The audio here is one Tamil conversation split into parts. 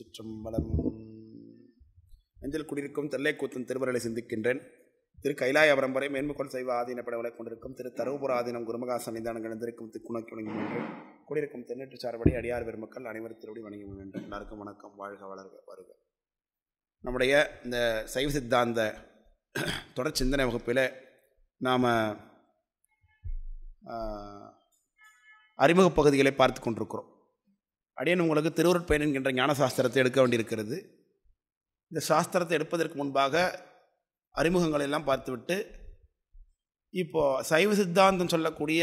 திருச்சிற்றம்பலம். நெஞ்சில் குடியிருக்கும் தெல்லை கூத்தன் திருவருளை சிந்திக்கின்றேன். திரு கைலாயபுரம் வரை மேன்மைக்கொள் செய்வ ஆதீன படவலை கொண்டிருக்கும் திரு தருவபுர ஆதீனம் குருமகாசன் நிதானம் கிடந்திருக்கும் திக்குணக்கி வணங்கி என்று குடியிருக்கும் தென்னெட்டு சார்படி அடியார் பெருமக்கள் அனைவரும் திருவடி வணங்கி என்று எல்லாருக்கும் வணக்கம். வாழ்க வளர்க வருக. நம்முடைய இந்த சைவ சித்தாந்த தொடர் சிந்தனை வகுப்பில் நாம் அறிமுக பகுதிகளை பார்த்து கொண்டிருக்கிறோம். அடியேன் உங்களுக்கு திருவருட்பயன் என்கின்ற ஞான சாஸ்திரத்தை எடுக்க வேண்டியிருக்கிறது. இந்த சாஸ்திரத்தை எடுப்பதற்கு முன்பாக அறிமுகங்கள் எல்லாம் பார்த்துவிட்டு இப்போது சைவ சித்தாந்தம் சொல்லக்கூடிய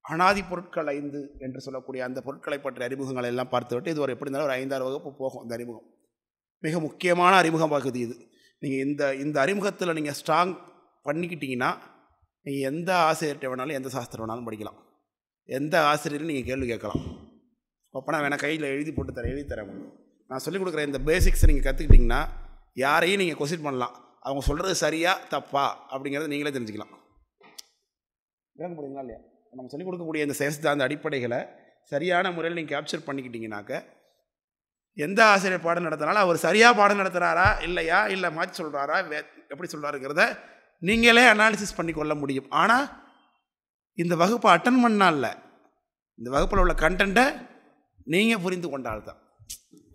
அனாதி பொருட்கள் 5 என்று சொல்லக்கூடிய அந்த பொருட்களை பற்றிய அறிமுகங்களை எல்லாம் பார்த்துவிட்டு இது ஒரு எப்படி இருந்தாலும் ஒரு 5-6 வகுப்பு போகும். இந்த அறிமுகம் மிக முக்கியமான அறிமுக பகுதி இது. நீங்கள் இந்த அறிமுகத்தில் நீங்கள் ஸ்ட்ராங் பண்ணிக்கிட்டீங்கன்னா நீங்கள் எந்த ஆசிரியர்கிட்ட வேணாலும் எந்த சாஸ்திரம் வேணாலும் படிக்கலாம், எந்த ஆசிரியரையும் நீங்கள் கேள்வி கேட்கலாம். அப்போ நான் வேணால் கையில் எழுதி தரேன். நான் சொல்லிக் கொடுக்குற இந்த பேசிக்ஸை நீங்கள் கற்றுக்கிட்டிங்கன்னா யாரையும் நீங்கள் கொஸ்டின் பண்ணலாம். அவங்க சொல்கிறது சரியா தப்பா அப்படிங்கிறத நீங்களே தெரிஞ்சுக்கலாம். விளங்க முடியுங்களா இல்லையா? நம்ம சொல்லிக் கொடுக்கக்கூடிய இந்த அந்த அடிப்படைகளை சரியான முறையில் நீங்கள் கேப்சர் பண்ணிக்கிட்டீங்கன்னாக்க எந்த ஆசிரியர் பாடம் நடத்தினாலும் அவர் சரியாக பாடம் நடத்துகிறாரா இல்லையா, இல்லை மாற்றி சொல்கிறாரா, எப்படி சொல்கிறாருங்கிறத நீங்களே அனாலிசிஸ் பண்ணி கொள்ள முடியும். ஆனால் இந்த வகுப்பை அட்டன் பண்ணால இந்த வகுப்பில் உள்ள கண்டென்ட்டை நீங்கள் புரிந்து கொண்டால்தான்.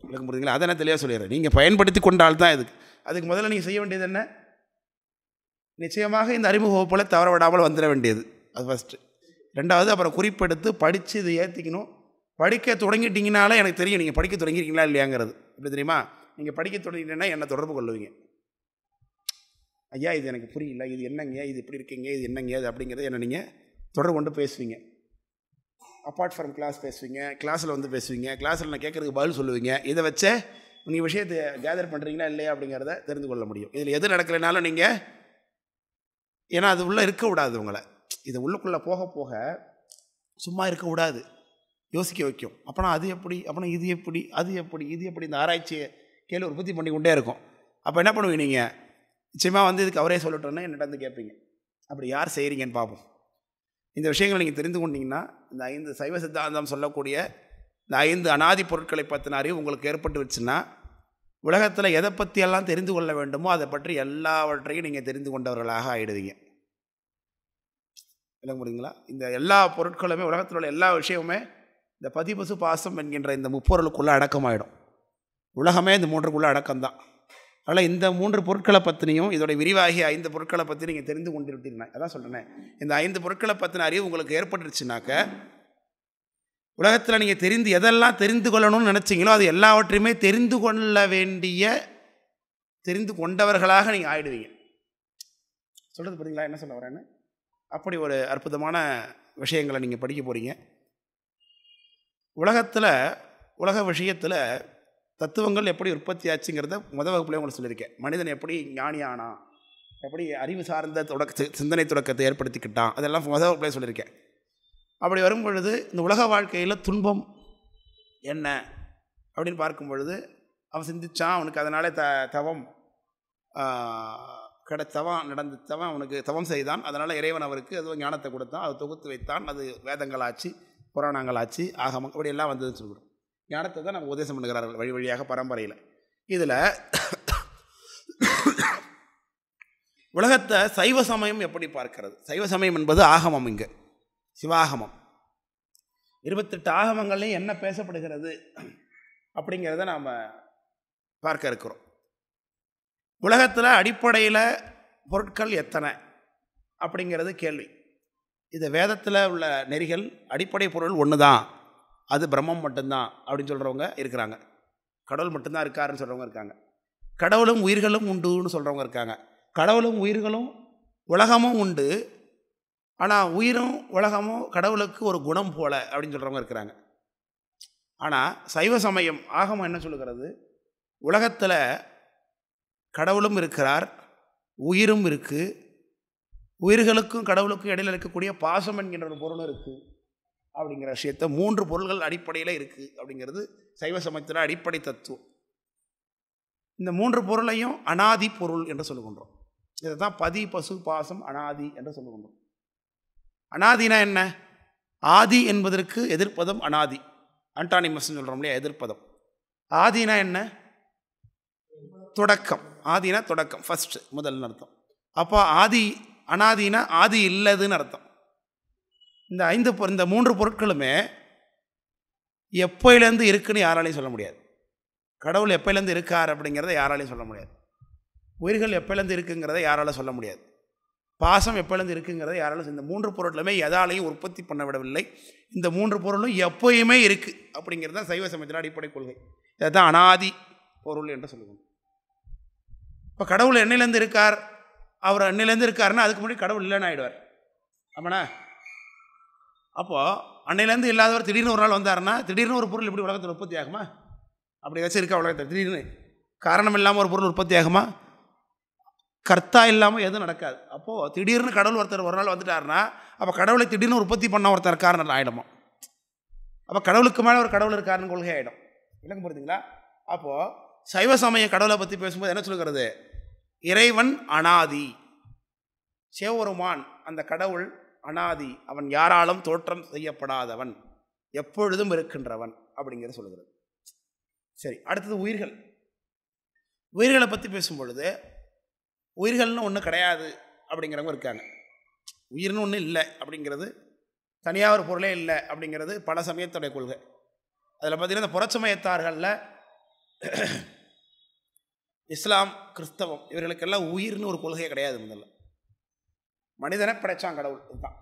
விளக்க முடியுங்களா? அதை நான் தெளிவாக சொல்லிடுறேன். நீங்கள் பயன்படுத்தி கொண்டால்தான் அதுக்கு முதல்ல நீங்கள் செய்ய வேண்டியது என்ன? நிச்சயமாக இந்த அறிமுக வகுப்பில் தவற விடாமல் வந்துட வேண்டியது, அது ஃபஸ்ட்டு. ரெண்டாவது, அப்புறம் குறிப்பெடுத்து படித்து இதை ஏற்றிக்கணும். படிக்க தொடங்கிட்டீங்கனாலே எனக்கு தெரியும் நீங்கள் படிக்க தொடங்கிருக்கீங்களா இல்லையாங்கிறது. எப்படி தெரியுமா? நீங்கள் படிக்க தொடங்கிட்டீங்கன்னா என்னை தொடர்பு கொள்ளுவீங்க. ஐயா இது எனக்கு புரியல, இது என்னங்க, இது இப்படி இருக்கீங்க, இது என்னங்க அது அப்படிங்கிறத என்ன நீங்கள் தொடர்பு கொண்டு பேசுவீங்க. அப்பார்ட் ஃப்ரம் கிளாஸ் பேசுவீங்க, கிளாஸில் வந்து பேசுவீங்க, கிளாஸில் நான் கேட்குறதுக்கு பதில் சொல்லுவீங்க. இதை வச்சே நீங்கள் விஷயத்தை கேதர் பண்ணுறீங்களா இல்லையா அப்படிங்கிறத தெரிந்து கொள்ள முடியும். இதில் எது நடக்கலைனாலும் நீங்கள், ஏன்னா அது உள்ளே இருக்கக்கூடாது, உங்களை இது உள்ளுக்குள்ளே போக போக சும்மா இருக்கக்கூடாது, யோசிக்க வைக்கும். அப்போனா அது எப்படி, அப்போனா இது எப்படி, அது எப்படி, இது எப்படி, இந்த ஆராய்ச்சியை கேள்வி உற்பத்தி பண்ணி கொண்டே இருக்கும். அப்போ என்ன பண்ணுவீங்க நீங்கள்? நிச்சயமாக வந்து இதுக்கு அவரே சொல்லட்டோன்னே என்னிட்ட வந்து கேட்பீங்க. அப்படி யார் செய்கிறீங்கன்னு பார்ப்போம். இந்த விஷயங்களை நீங்கள் தெரிந்து கொண்டீங்கன்னா இந்த 5 சைவ சித்தாந்தம் சொல்லக்கூடிய இந்த 5 அனாதி பொருட்களை பற்றின அறிவு உங்களுக்கு ஏற்பட்டு வச்சுன்னா உலகத்தில் எதை பற்றியெல்லாம் தெரிந்து கொள்ள வேண்டுமோ அதை பற்றி எல்லாவற்றையும் நீங்கள் தெரிந்து கொண்டவர்களாக ஆகிடுவீங்க. விளங்க முடியுங்களா? இந்த எல்லா பொருட்களுமே, உலகத்தில் உள்ள எல்லா விஷயமுமே இந்த பதிபசு பாசம் என்கின்ற இந்த முப்பொருளுக்குள்ளே அடக்கமாயிடும். உலகமே இந்த 3க்குள்ளே அடக்கம்தான். அதனால் இந்த 3 பொருட்களை பற்றினையும் இதோடைய விரிவாகிய 5 பொருட்களை பற்றி நீங்கள் தெரிந்து கொண்டு விட்டீங்கன்னா, அதான் சொல்கிறேன், இந்த 5 பொருட்களை பற்றின அறிவு உங்களுக்கு ஏற்பட்டுருச்சுனாக்க உலகத்தில் நீங்கள் எதெல்லாம் தெரிந்து கொள்ளணும்னு நினச்சிங்களோ அது எல்லாவற்றையுமே தெரிந்து கொண்டவர்களாக நீங்கள் ஆகிடுவீங்க. சொல்கிறது புரியுங்களா என்ன சொல்ல வரேன்னு? அப்படி ஒரு அற்புதமான விஷயங்களை நீங்கள் படிக்க போகிறீங்க. உலக விஷயத்தில் தத்துவங்கள் எப்படி உற்பத்தி ஆச்சுங்கிறத முதல் வகுப்புலேயே உங்களுக்கு சொல்லியிருக்கேன். மனிதன் எப்படி ஞானியானா, எப்படி அறிவு சார்ந்த சிந்தனை தொடக்கத்தை ஏற்படுத்திக்கிட்டான், அதெல்லாம் முதல் வகுப்புலேயே சொல்லியிருக்கேன். அப்படி வரும் பொழுது இந்த உலக வாழ்க்கையில் துன்பம் என்ன அப்படின்னு பார்க்கும் பொழுது அவன் சிந்தித்தான். அவனுக்கு அதனாலே தவம் அவனுக்கு தவம் செய்தான். அதனால் இறைவன் அவருக்கு அது ஞானத்தை கொடுத்தான், அது தொகுத்து வைத்தான். அது வேதங்களாச்சு, புராணங்களாச்சு, ஆகமம் இப்படியெல்லாம் வந்ததுன்னு சொல்கிறோம். ஞானத்தை தான் நம்ம உபதேசம் பண்ணுகிறார்கள் வழி வழியாக பரம்பரையில். இதில் உலகத்தை சைவ சமயம் எப்படி பார்க்கிறது? சைவ சமயம் என்பது ஆகமம். இங்கே சிவாகமம் 28 ஆகமங்கள்லையும் என்ன பேசப்படுகிறது அப்படிங்கிறத நாம் பார்க்க இருக்கிறோம். உலகத்தில் அடிப்படையில் பொருட்கள் எத்தனை அப்படிங்கிறது கேள்வி. இது வேதத்தில் உள்ள நெறிகள் அடிப்படை பொருள் ஒன்று தான், அது பிரம்மம் மட்டும்தான் அப்படின்னு சொல்கிறவங்க இருக்கிறாங்க. கடவுள் மட்டும்தான் இருக்காருன்னு சொல்கிறவங்க இருக்காங்க. கடவுளும் உயிர்களும் உண்டுன்னு சொல்கிறவங்க இருக்காங்க. கடவுளும் உயிர்களும் உலகமும் உண்டு, ஆனால் உயிரும் உலகமும் கடவுளுக்கு ஒரு குணம் போல அப்படின்னு சொல்கிறவங்க இருக்கிறாங்க. ஆனால் சைவ சமயம் ஆகமம் என்ன சொல்லுகிறது? உலகத்தில் கடவுளும் இருக்கிறார், உயிரும் இருக்குது, உயிர்களுக்கும் கடவுளுக்கும் இடையில் இருக்கக்கூடிய பாசம் என்கின்ற ஒரு பொருளும் இருக்குது அப்படிங்கிற விஷயத்தை 3 பொருள்கள் அடிப்படையில் இருக்குது அப்படிங்கிறது சைவ சமயத்தில் அடிப்படை தத்துவம். இந்த 3 பொருளையும் அனாதி பொருள் என்று சொல்லுகின்றோம். இதை தான் பதி பசு பாசம் அனாதி என்று சொல்லுகின்றோம். அனாதினா என்ன? ஆதி என்பதற்கு எதிர்ப்பதம் அனாதி, அன்டானிமஸ்ன்னு சொல்கிறோம் இல்லையா, எதிர்ப்பதம். ஆதினா என்ன? தொடக்கம். ஆதினா தொடக்கம், ஃபர்ஸ்ட், முதல்னு அர்த்தம். அப்போ ஆதி அனாதினா ஆதி இல்லதுன்னு அர்த்தம். இந்த 3 பொருட்களுமே எப்போயிலேருந்து இருக்குன்னு யாராலையும் சொல்ல முடியாது. கடவுள் எப்போயிலேருந்து இருக்கார் அப்படிங்கிறத யாராலையும் சொல்ல முடியாது. உயிர்கள் எப்போயிலேருந்து இருக்குங்கிறத யாராலும் சொல்ல முடியாது. பாசம் எப்போயிலேருந்து இருக்குங்கிறத யாராலும். இந்த 3 பொருட்களுமே எதாலையும் உற்பத்தி பண்ண விடவில்லை. இந்த 3 பொருளும் எப்போயுமே இருக்குது அப்படிங்கிறது தான் சைவ சமயத்தில் அடிப்படை கொள்கை. இதை தான் அனாதி பொருள் என்று சொல்லுவோம். இப்போ கடவுள் என்னையிலேருந்து இருக்கார், அவர் அன்னையிலேருந்து இருக்காருன்னா அதுக்கு முன்னாடி கடவுள் இல்லைன்னு ஆகிடுவார். ஆமாண்ணா? அப்போது அன்னையிலேருந்து இல்லாதவர் திடீர்னு ஒரு நாள் வந்தாருன்னா திடீர்னு ஒரு பொருள் எப்படி உலகத்தில் உற்பத்தி ஆகுமா? அப்படி ஏதாச்சும் இருக்கா உலகத்தில்? திடீர்னு காரணம் இல்லாமல் ஒரு பொருள் உற்பத்தி ஆகுமா? கர்த்தா இல்லாமல் எதுவும் நடக்காது. அப்போது திடீர்னு கடவுள் ஒருத்தர் ஒரு நாள் வந்துட்டாருன்னா அப்போ கடவுளை திடீர்னு உற்பத்தி பண்ண ஒருத்தர் காரணம் ஆகிடுமா? அப்போ கடவுளுக்கு மேலே ஒரு கடவுள் இருக்காருன்னு கொள்கை ஆகிடும். விளக்கம் புரியுதுங்களா? அப்போது சைவ சமய கடவுளை பற்றி பேசும்போது என்ன சொல்கிறது? இறைவன் அனாதி, சிவபெருமான் அந்த கடவுள் அனாதி, அவன் யாராலும் தோற்றம் செய்யப்படாதவன், எப்பொழுதும் இருக்கின்றவன் அப்படிங்கிறத சொல்லுகிறது. சரி, அடுத்தது உயிர்கள். உயிர்களை பற்றி பேசும்பொழுது உயிர்கள்னு ஒன்று கிடையாது அப்படிங்கிறவங்க இருக்காங்க. உயிர்னு ஒன்று இல்லை அப்படிங்கிறது, தனியாக ஒரு பொருளே இல்லை அப்படிங்கிறது பல சமயத்துடைய கொள்கை. அதில் பார்த்திங்கன்னா இந்த புறச்சமயத்தார்களில் இஸ்லாம், கிறிஸ்தவம் இவர்களுக்கெல்லாம் உயிர்னு ஒரு கொள்கையே கிடையாது. முதல்ல மனிதனை படைச்சான் கடவுள். இதுதான்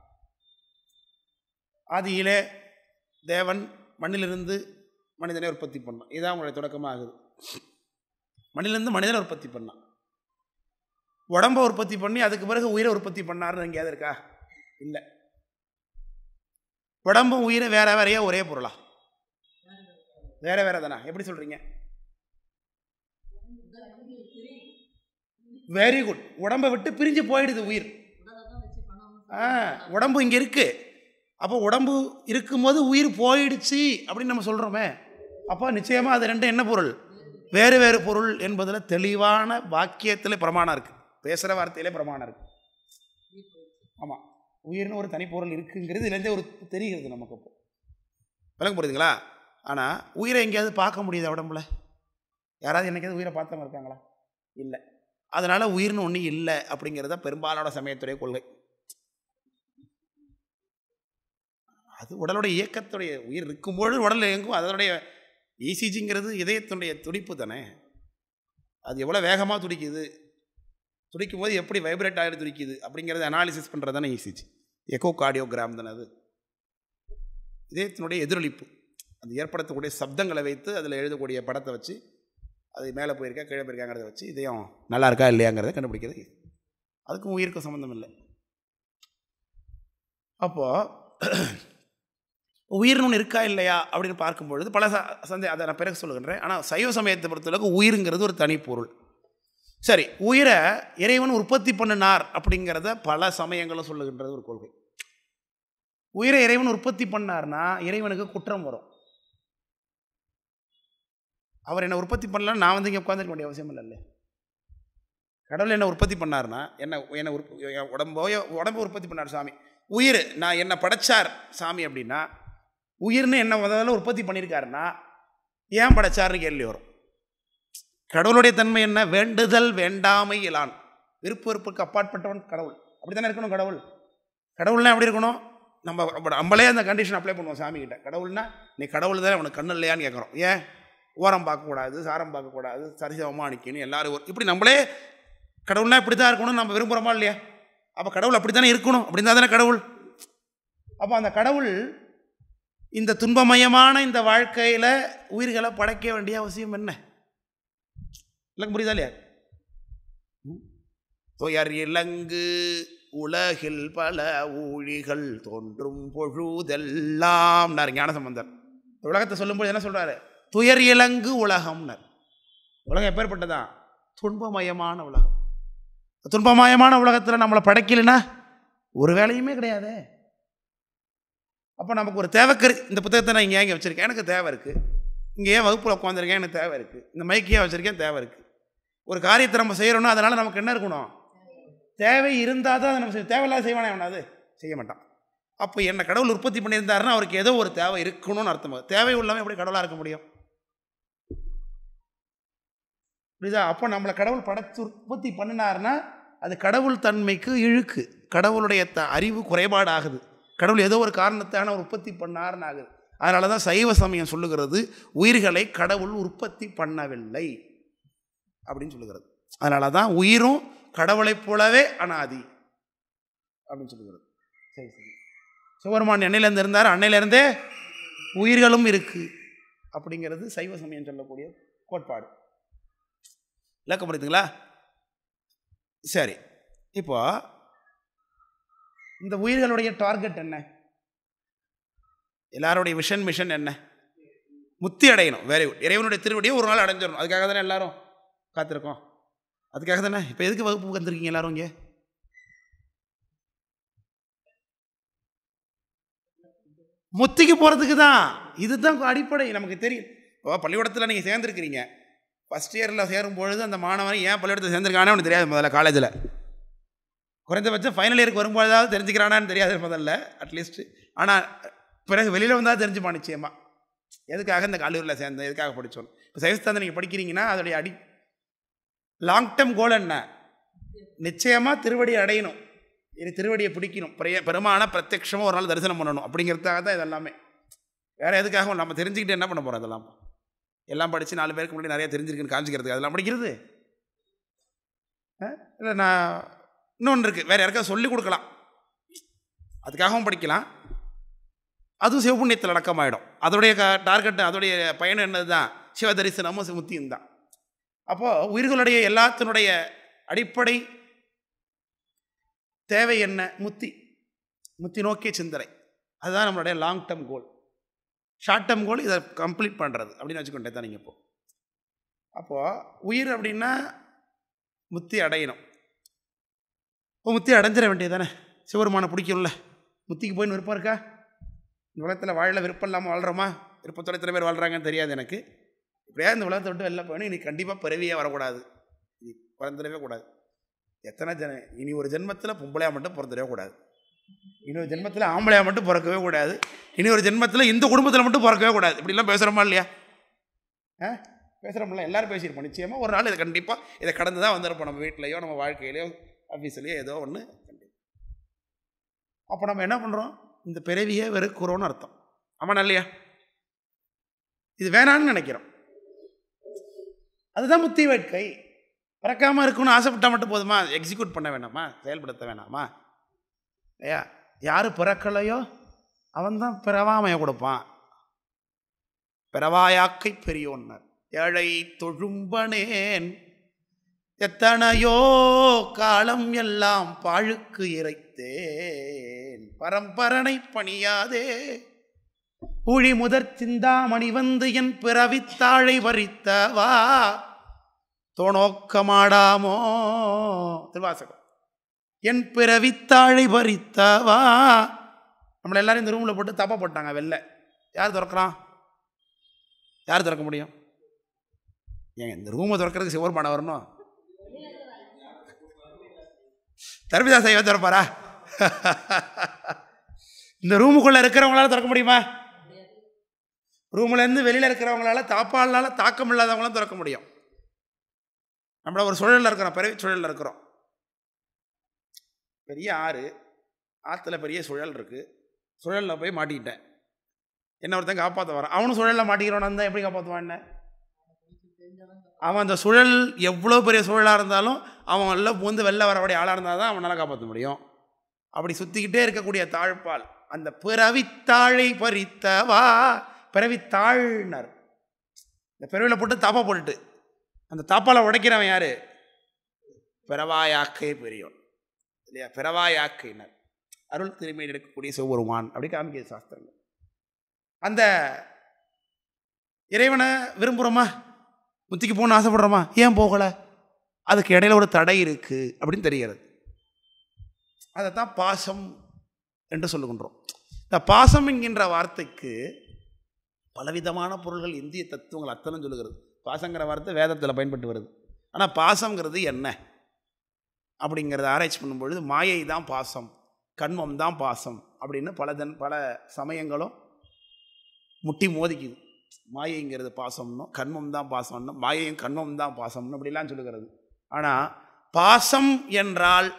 ஆதியிலே தேவன் மண்ணிலிருந்து மனிதனை உற்பத்தி பண்ணான். இதுதான் அவங்களுடைய தொடக்கமாக ஆகுது. மண்ணிலிருந்து மனிதனை உற்பத்தி பண்ணான், உடம்பை உற்பத்தி பண்ணி அதுக்கு பிறகு உயிரை உற்பத்தி பண்ணார்னு எங்கேயாவது இருக்கா? இல்லை. உடம்பும் உயிரை வேற வேறையா ஒரே பொருளா? வேற வேற தானா? எப்படி சொல்றீங்க? Very good. உடம்பை விட்டு பிரிஞ்சு போயிடுது உயிர். உடம்பு இங்கே இருக்கு. அப்போ உடம்பு இருக்கும்போது உயிர் போயிடுச்சு அப்படின்னு நம்ம சொல்கிறோமே. அப்போ நிச்சயமாக அது ரெண்டும் என்ன பொருள்? வேறு வேறு பொருள் என்பதில் தெளிவான வாக்கியத்தில் பிரமாணம் இருக்குது, பேசுகிற வார்த்தையிலே பிரமாணம் இருக்குது. ஆமாம், உயிர்னு ஒரு தனிப்பொருள் இருக்குங்கிறது இதுலேருந்தே ஒரு தெரிகிறது நமக்கு. அப்போ விளங்க புரியுதுங்களா? ஆனால் உயிரை எங்கேயாவது பார்க்க முடியுது உடம்புல? யாராவது என்னைக்காவது உயிரை பார்த்தவங்க இருக்காங்களா? இல்லை. அதனால் உயிர்னு ஒன்று இல்லை அப்படிங்கிறத பெரும்பாலான சமயத்துடைய கொள்கை. அது உடலுடைய இயக்கத்துடைய, உயிர் இருக்கும்பொழுது உடல் இயங்கும். அதனுடைய இசிஜிங்கிறது இதயத்துடைய துடிப்பு தானே. அது எவ்வளோ வேகமாக துடிக்குது, துடிக்கும் போது எப்படி வைப்ரேட் ஆகிட்டு துடிக்குது அப்படிங்கிறது அனாலிசிஸ் பண்ணுறது தானே இசிஜி. எக்கோ கார்டியோகிராம் தானே அது. இதயத்தினுடைய எதிரொலிப்பு, அது ஏற்படுத்தக்கூடிய சப்தங்களை வைத்து அதில் எழுதக்கூடிய படத்தை வச்சு அது மேலே போயிருக்கா கீழே போயிருக்காங்கிறத வச்சு இதயம் நல்லா இருக்கா இல்லையாங்கிறத கண்டுபிடிக்கிறது. அதுக்கும் உயிருக்கும் சம்மந்தம் இல்லை. அப்போது உயிர்னு ஒன்று இருக்கா இல்லையா அப்படின்னு பார்க்கும்பொழுது பல அதை நான் பிறகு சொல்லுகின்றேன். ஆனால் சைவ சமயத்தை பொறுத்தளவுக்கு உயிருங்கிறது ஒரு தனி பொருள். சரி, உயிரை இறைவன் உற்பத்தி பண்ணினார் அப்படிங்கிறத பல சமயங்களும் சொல்லுகின்றது ஒரு கொள்கை. உயிரை இறைவன் உற்பத்தி பண்ணார்னா இறைவனுக்கு குற்றம் வரும். அவர் என்னை உற்பத்தி பண்ணலன்னு நான் இங்கே உட்காந்துருக்க வேண்டிய அவசியம் இல்லை. கடவுள் என்னை உற்பத்தி பண்ணார்னா என்னை உடம்பை உற்பத்தி பண்ணார் சாமி. உயிர் நான் என்னை படைச்சார் சாமி அப்படின்னா, உயிர்னு என்ன முதல்ல உற்பத்தி பண்ணியிருக்காருன்னா ஏன் படைச்சார்னு கேள்வி வரும். கடவுளுடைய தன்மை என்ன? வேண்டுதல் வேண்டாமை இலான், விருப்பு வெறுப்புக்கு அப்பாற்பட்டவன் கடவுள். அப்படி தானே இருக்கணும் கடவுள். கடவுள்னா எப்படி இருக்கணும்? நம்மளே அந்த கண்டிஷன் அப்ளை பண்ணுவோம் சாமி கிட்ட. கடவுள்னா நீ கடவுள் தானே, உனக்கு கண்ணு இல்லையான்னு கேட்குறோம். ஏன்? ஓரம் பார்க்கக்கூடாது, சாரம் பார்க்கக்கூடாது, சரிசமமாக நிற்கணும், எல்லோரும் இப்படி நம்மளே கடவுள்னா இப்படி தான் இருக்கணும்னு நம்ம விரும்புகிறோமா இல்லையா? அப்போ கடவுள் அப்படி தானே இருக்கணும், அப்படி இருந்தால் தானே கடவுள். அப்போ அந்த கடவுள் இந்த துன்பமயமான இந்த வாழ்க்கையில் உயிர்களை படைக்க வேண்டிய அவசியம் என்ன? இல்லை, புரியுதா இல்லையா? துயர் இலங்கு உலகில் பல ஊழிகள் தோன்றும் பொழுதெல்லாம் ஞானசம்பந்தர் உலகத்தை சொல்லும்போது என்ன சொல்கிறாரு? துயர் இலங்கு உலகம்னர். உலகம் எப்பேற்பட்டதான்? துன்பமயமான உலகம். துன்பமயமான உலகத்தில் நம்மளை படைக்கலைன்னா ஒரு வேலையுமே கிடையாது. அப்போ நமக்கு ஒரு தேவை. இந்த புத்தகத்தை நான் இங்கே வச்சுருக்கேன், எனக்கு தேவை இருக்குது. இங்கே ஏன் வகுப்பில் உட்காந்துருக்கேன், எனக்கு தேவை இருக்குது. இந்த மைக்கையாக வச்சுருக்கேன், தேவை இருக்குது. ஒரு காரியத்தை நம்ம செய்கிறோன்னா அதனால் நமக்கு என்ன இருக்கணும்? தேவை இருந்தால் தான் அதை நம்ம தேவையில்லாத செய்வானே அவனாது செய்ய மாட்டான். அப்போ என்ன கடவுள் உற்பத்தி பண்ணியிருந்தாருன்னா அவருக்கு ஏதோ ஒரு தேவை இருக்கணும்னு அர்த்தம். தேவை உள்ளவன் எப்படி கடவுளாக இருக்க முடியும்? புரியுதா? அப்போ நம்மளை கடவுள் படைத்து உற்பத்தி பண்ணினார்னா அது கடவுள் தன்மைக்கு இழுக்கு, கடவுளுடைய அறிவு குறைபாடு ஆகுது, கடவுள் ஏதோ ஒரு காரணத்தான உற்பத்தி பண்ணார்னு ஆகுது. அதனால தான் சைவ சமயம் சொல்லுகிறது உயிர்களை கடவுள் உற்பத்தி பண்ணவில்லை அப்படின்னு சொல்லுகிறது. அதனால தான் உயிரும் கடவுளைப் போலவே அனாதி அப்படின்னு சொல்லுகிறது. சரி சரி, சிவபெருமான் எண்ணெயிலேருந்து இருந்தார், அன்னையிலேருந்தே உயிர்களும் இருக்கு அப்படிங்கிறது சைவ சமயம் சொல்லக்கூடிய கோட்பாடு. விளக்கப்படுத்துங்களா? சரி, இப்போ இந்த உயிர்களுடைய டார்கெட் என்ன? எல்லாருடைய விஷன் மிஷன் என்ன? முத்தி அடையணும். Very good. இறைவனுடைய திருவடியை ஒரு நாள் அடைஞ்சிடணும். அதுக்காக தானே எல்லாரும் காத்திருக்கோம். அதுக்காக தானே. இப்போ எதுக்கு வகுப்பு வந்திருக்கீங்க எல்லாரும் இங்கே? முத்திக்கு போகிறதுக்கு தான். இதுதான் அடிப்படை. நமக்கு தெரியும். இப்போ பள்ளிக்கூடத்தில் நீங்கள் சேர்ந்துருக்கிறீங்க, ஃபஸ்ட் இயரில் சேரும்பொழுது அந்த மாணவன் ஏன் பள்ளிக்கூடத்தில் சேர்ந்துருக்கானே அவனுக்கு தெரியாது. முதல்ல காலேஜில் குறைந்தபட்சம் ஃபைனல் இயருக்கு வரும்போதாவது தெரிஞ்சுக்கிறானான்னு தெரியாது முதல்ல, அட்லீஸ்ட். ஆனால் பிறகு வெளியில் வந்தால் தெரிஞ்சுப்பான் நிச்சயமாக. எதுக்காக இந்த கல்லூரியில் சேர்ந்தேன், எதுக்காக படித்தோம். இப்போ சைவஸ்தாந்தம் நீங்கள் படிக்கிறீங்கன்னா அதோடைய லாங் டேர்ம் கோல் என்ன? நிச்சயமாக திருவடியை அடையணும், இனி திருவடியை பிடிக்கணும், பெருமான பிரத்யட்சமாக ஒரு நாள் தரிசனம் பண்ணணும் அப்படிங்கிறதுக்காக தான் இதெல்லாமே. வேறு எதுக்காக நம்ம தெரிஞ்சுக்கிட்டு என்ன பண்ண போகிறோம்? இதெல்லாம் எல்லாம் படித்து 4 பேருக்கு முன்னாடி நிறையா தெரிஞ்சிருக்குன்னு காமிச்சிக்கிறதுக்கு அதெல்லாம் படிக்கிறது இல்லை. நான் இன்னொன்று இருக்குது, வேறு யாருக்காவது சொல்லிக் கொடுக்கலாம், அதுக்காகவும் படிக்கலாம். அதுவும் சிவபுண்ணியத்தில் அடக்கமாயிடும். அதோடைய டார்கெட்டு, அதோடைய பயணம் என்னது தான்? சிவ தரிசனமும் முத்தியும் தான். அப்போது உயிர்களுடைய எல்லாத்தினுடைய அடிப்படை தேவை என்ன? முத்தி. முத்தி நோக்கிய சிந்தனை. அதுதான் நம்மளுடைய long term goal. Short term goal இதை கம்ப்ளீட் பண்ணுறது அப்படின்னு வச்சுக்கொண்டே தான் நீங்கள். அப்போது உயிர் அப்படின்னா முத்தி அடையணும். இப்போ முத்தி அடைஞ்சிட வேண்டியது தானே. சிவபெருமானை பிடிக்கும்ல, முத்திக்கு போயின்னு விருப்பம் இருக்கா? இந்த உலகத்தில் வாழ விருப்பம் இல்லாமல் வாழ்கிறோமா? விருப்பத்தோட எத்தனை பேர் வாழ்கிறாங்கன்னு தெரியாது எனக்கு. இப்படியா இந்த உலகத்தை விட்டு வெளில போயணும், இனி கண்டிப்பாக பிறவியே வரக்கூடாது, இனி பிறந்துடவே கூடாது. எத்தனை இனி ஒரு ஜென்மத்தில் பொம்பளையாக மட்டும் பிறந்துடவே கூடாது, இனி ஒரு ஜென்மத்தில் ஆம்பளையாக மட்டும் பிறக்கவே கூடாது, இனி ஒரு ஜென்மத்தில் இந்த குடும்பத்தில் மட்டும் பிறக்கவே கூடாது. இப்படிலாம் பேசுகிறோமா இல்லையா? பேசுகிறோம்ல, எல்லோரும் பேசியிருப்போம். நிச்சயமாக ஒரு நாள் இதை கண்டிப்பாக இதை கடந்து தான் வந்திருப்போம், நம்ம வீட்டிலையோ நம்ம வாழ்க்கையிலையோ ஆஃபீஸ்லையோ ஏதோ ஒன்று. அப்போ நம்ம என்ன பண்ணுறோம்? இந்த பிறவியை வெறுக்கிறோன்னு அர்த்தம். ஆமாம் இல்லையா? இது வேணான்னு நினைக்கிறோம். அதுதான் முத்தி வேட்கை. பிறக்காமல் இருக்கணும்னு ஆசைப்பட்டால் மட்டும் போதுமா? எக்ஸிக்யூட் பண்ண வேணாமா? செயல்படுத்த வேணாமா? ஐயா, யார் பிறக்கலையோ அவன் தான் பிறவாமைய கொடுப்பான். பிறவாயாக்கை பெரியோன்னர் ஏழை தொழும்பனேன் எத்தனையோ காலம் எல்லாம் பாழுக்கு இறைத்தேன் பரம்பரனை பணியாதே ஊழி முதற் சிந்தாமணி வந்து என் பிறவித்தாழை வரித்தவா தோணோக்கமாடாமோ. திருவாசகம். என் பிறவித்தாழை வரித்தவா. நம்மளை எல்லாரும் இந்த ரூமில் போட்டு தப்பா போட்டாங்க வெளில. யார் திறக்கிறான்? யார் திறக்க முடியும்? ஏங்க இந்த ரூமை திறக்கிறதுக்கு சிவபெருமான் வரணும்? தர்பிதாஸ் ஐயா திறப்பாரா? இந்த ரூமுக்குள்ளே இருக்கிறவங்களால திறக்க முடியுமா? ரூம்லேருந்து வெளியில் இருக்கிறவங்களால தாப்பாளால் தாக்கம் இல்லாதவங்களாம் திறக்க முடியும். நம்மள ஒரு சுழலில் இருக்கிறோம், பிறவி சுழலில் இருக்கிறோம். பெரிய ஆறு, ஆற்றுல பெரிய சுழல் இருக்குது, சுழலில் போய் மாட்டிக்கிட்டேன். என்ன ஒருத்தன் காப்பாற்ற வரான், அவனும் சுழலில் மாட்டிக்கிறவனாக இருந்தால் எப்படி காப்பாற்றுவான்? என்ன அவன் அந்த சுழல் எவ்வளோ பெரிய சுழலாக இருந்தாலும் அவன் எல்லாம் வந்து வெளில வரக்கூடிய ஆளாக இருந்தால் தான் அவனால் காப்பாற்ற முடியும். அப்படி சுற்றிக்கிட்டே இருக்கக்கூடிய தாழ்பால் அந்த பிறவித்தாழை பறித்தவா. பிறவித்தாழ்னர் இந்த பிறவியில் போட்டு தாப்பா போட்டுட்டு அந்த தாப்பால் உடைக்கிறவன் யார்? பிறவாயாக்கை பெரியோன் இல்லையா? பிறவாயாக்கைனர் அருள் திருமையில் இருக்கக்கூடிய சிவபெருமான் அப்படி காமிக்கிற சாஸ்திரங்கள். அந்த இறைவனை விரும்புகிறோமா? முத்திக்கு போகணும்னு ஆசைப்படுறோமா? ஏன் போகலை? அதுக்கு இடையில ஒரு தடை இருக்குது அப்படின்னு தெரிகிறது. அதைத்தான் பாசம் என்று சொல்லுகின்றோம். இந்த பாசம் என்கின்ற வார்த்தைக்கு பலவிதமான பொருள்கள், இந்திய தத்துவங்கள் அத்தனை சொல்லுகிறது. பாசங்கிற வார்த்தை வேதத்தில் பயன்பட்டு வருது. ஆனால் பாசங்கிறது என்ன அப்படிங்கிறத ஆராய்ச்சி பண்ணும்பொழுது மாயை தான் பாசம், கண்மம் தான் பாசம் அப்படின்னு பல சமயங்களும் முட்டி மோதிக்குது. மாயைங்கிறது பாசம்னும் கண்மம் தான் பாசம்னு, மாயையும் கண்மம் தான் பாசம்னு அப்படிலாம் சொல்லுகிறது. ஆனால் பாசம் என்றால்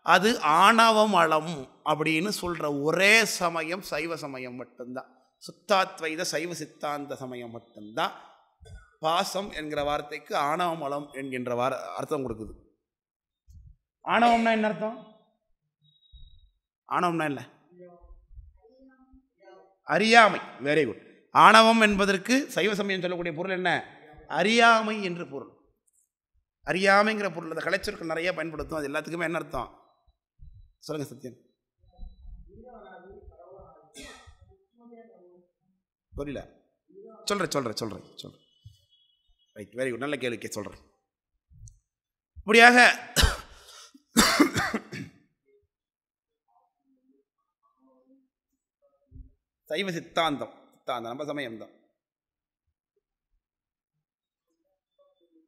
அது ஆணவமலம் அப்படின்னு சொல்கிற ஒரே சமயம் சைவ சமயம் மட்டும்தான். சுத்தாத்வைத சைவ சித்தாந்த சமயம் மட்டும்தான் பாசம் என்கிற வார்த்தைக்கு ஆணவமலம் என்கின்ற அர்த்தம் கொடுக்குது. ஆணவம்னா என்ன அர்த்தம்? ஆணவம்னா இல்லை, அறியாமை. Very good. ஆணவம் என்பதற்கு சைவ சமயம் சொல்லக்கூடிய பொருள் என்ன? அறியாமை என்று பொருள். அறியாமைங்கிற பொருள் அந்த கலைச்சொற்கள் நிறைய பயன்படுத்தும். அது எல்லாத்துக்குமே என்ன அர்த்தம் சொல்லுங்க சத்யன்? புரியல? சொல்கிறேன். ரைட், வெரி குட், நல்ல கேள்விக்கே சொல்கிறேன். இப்படியாக சைவ சித்தாந்தம் நம்ம சமயம்தான்.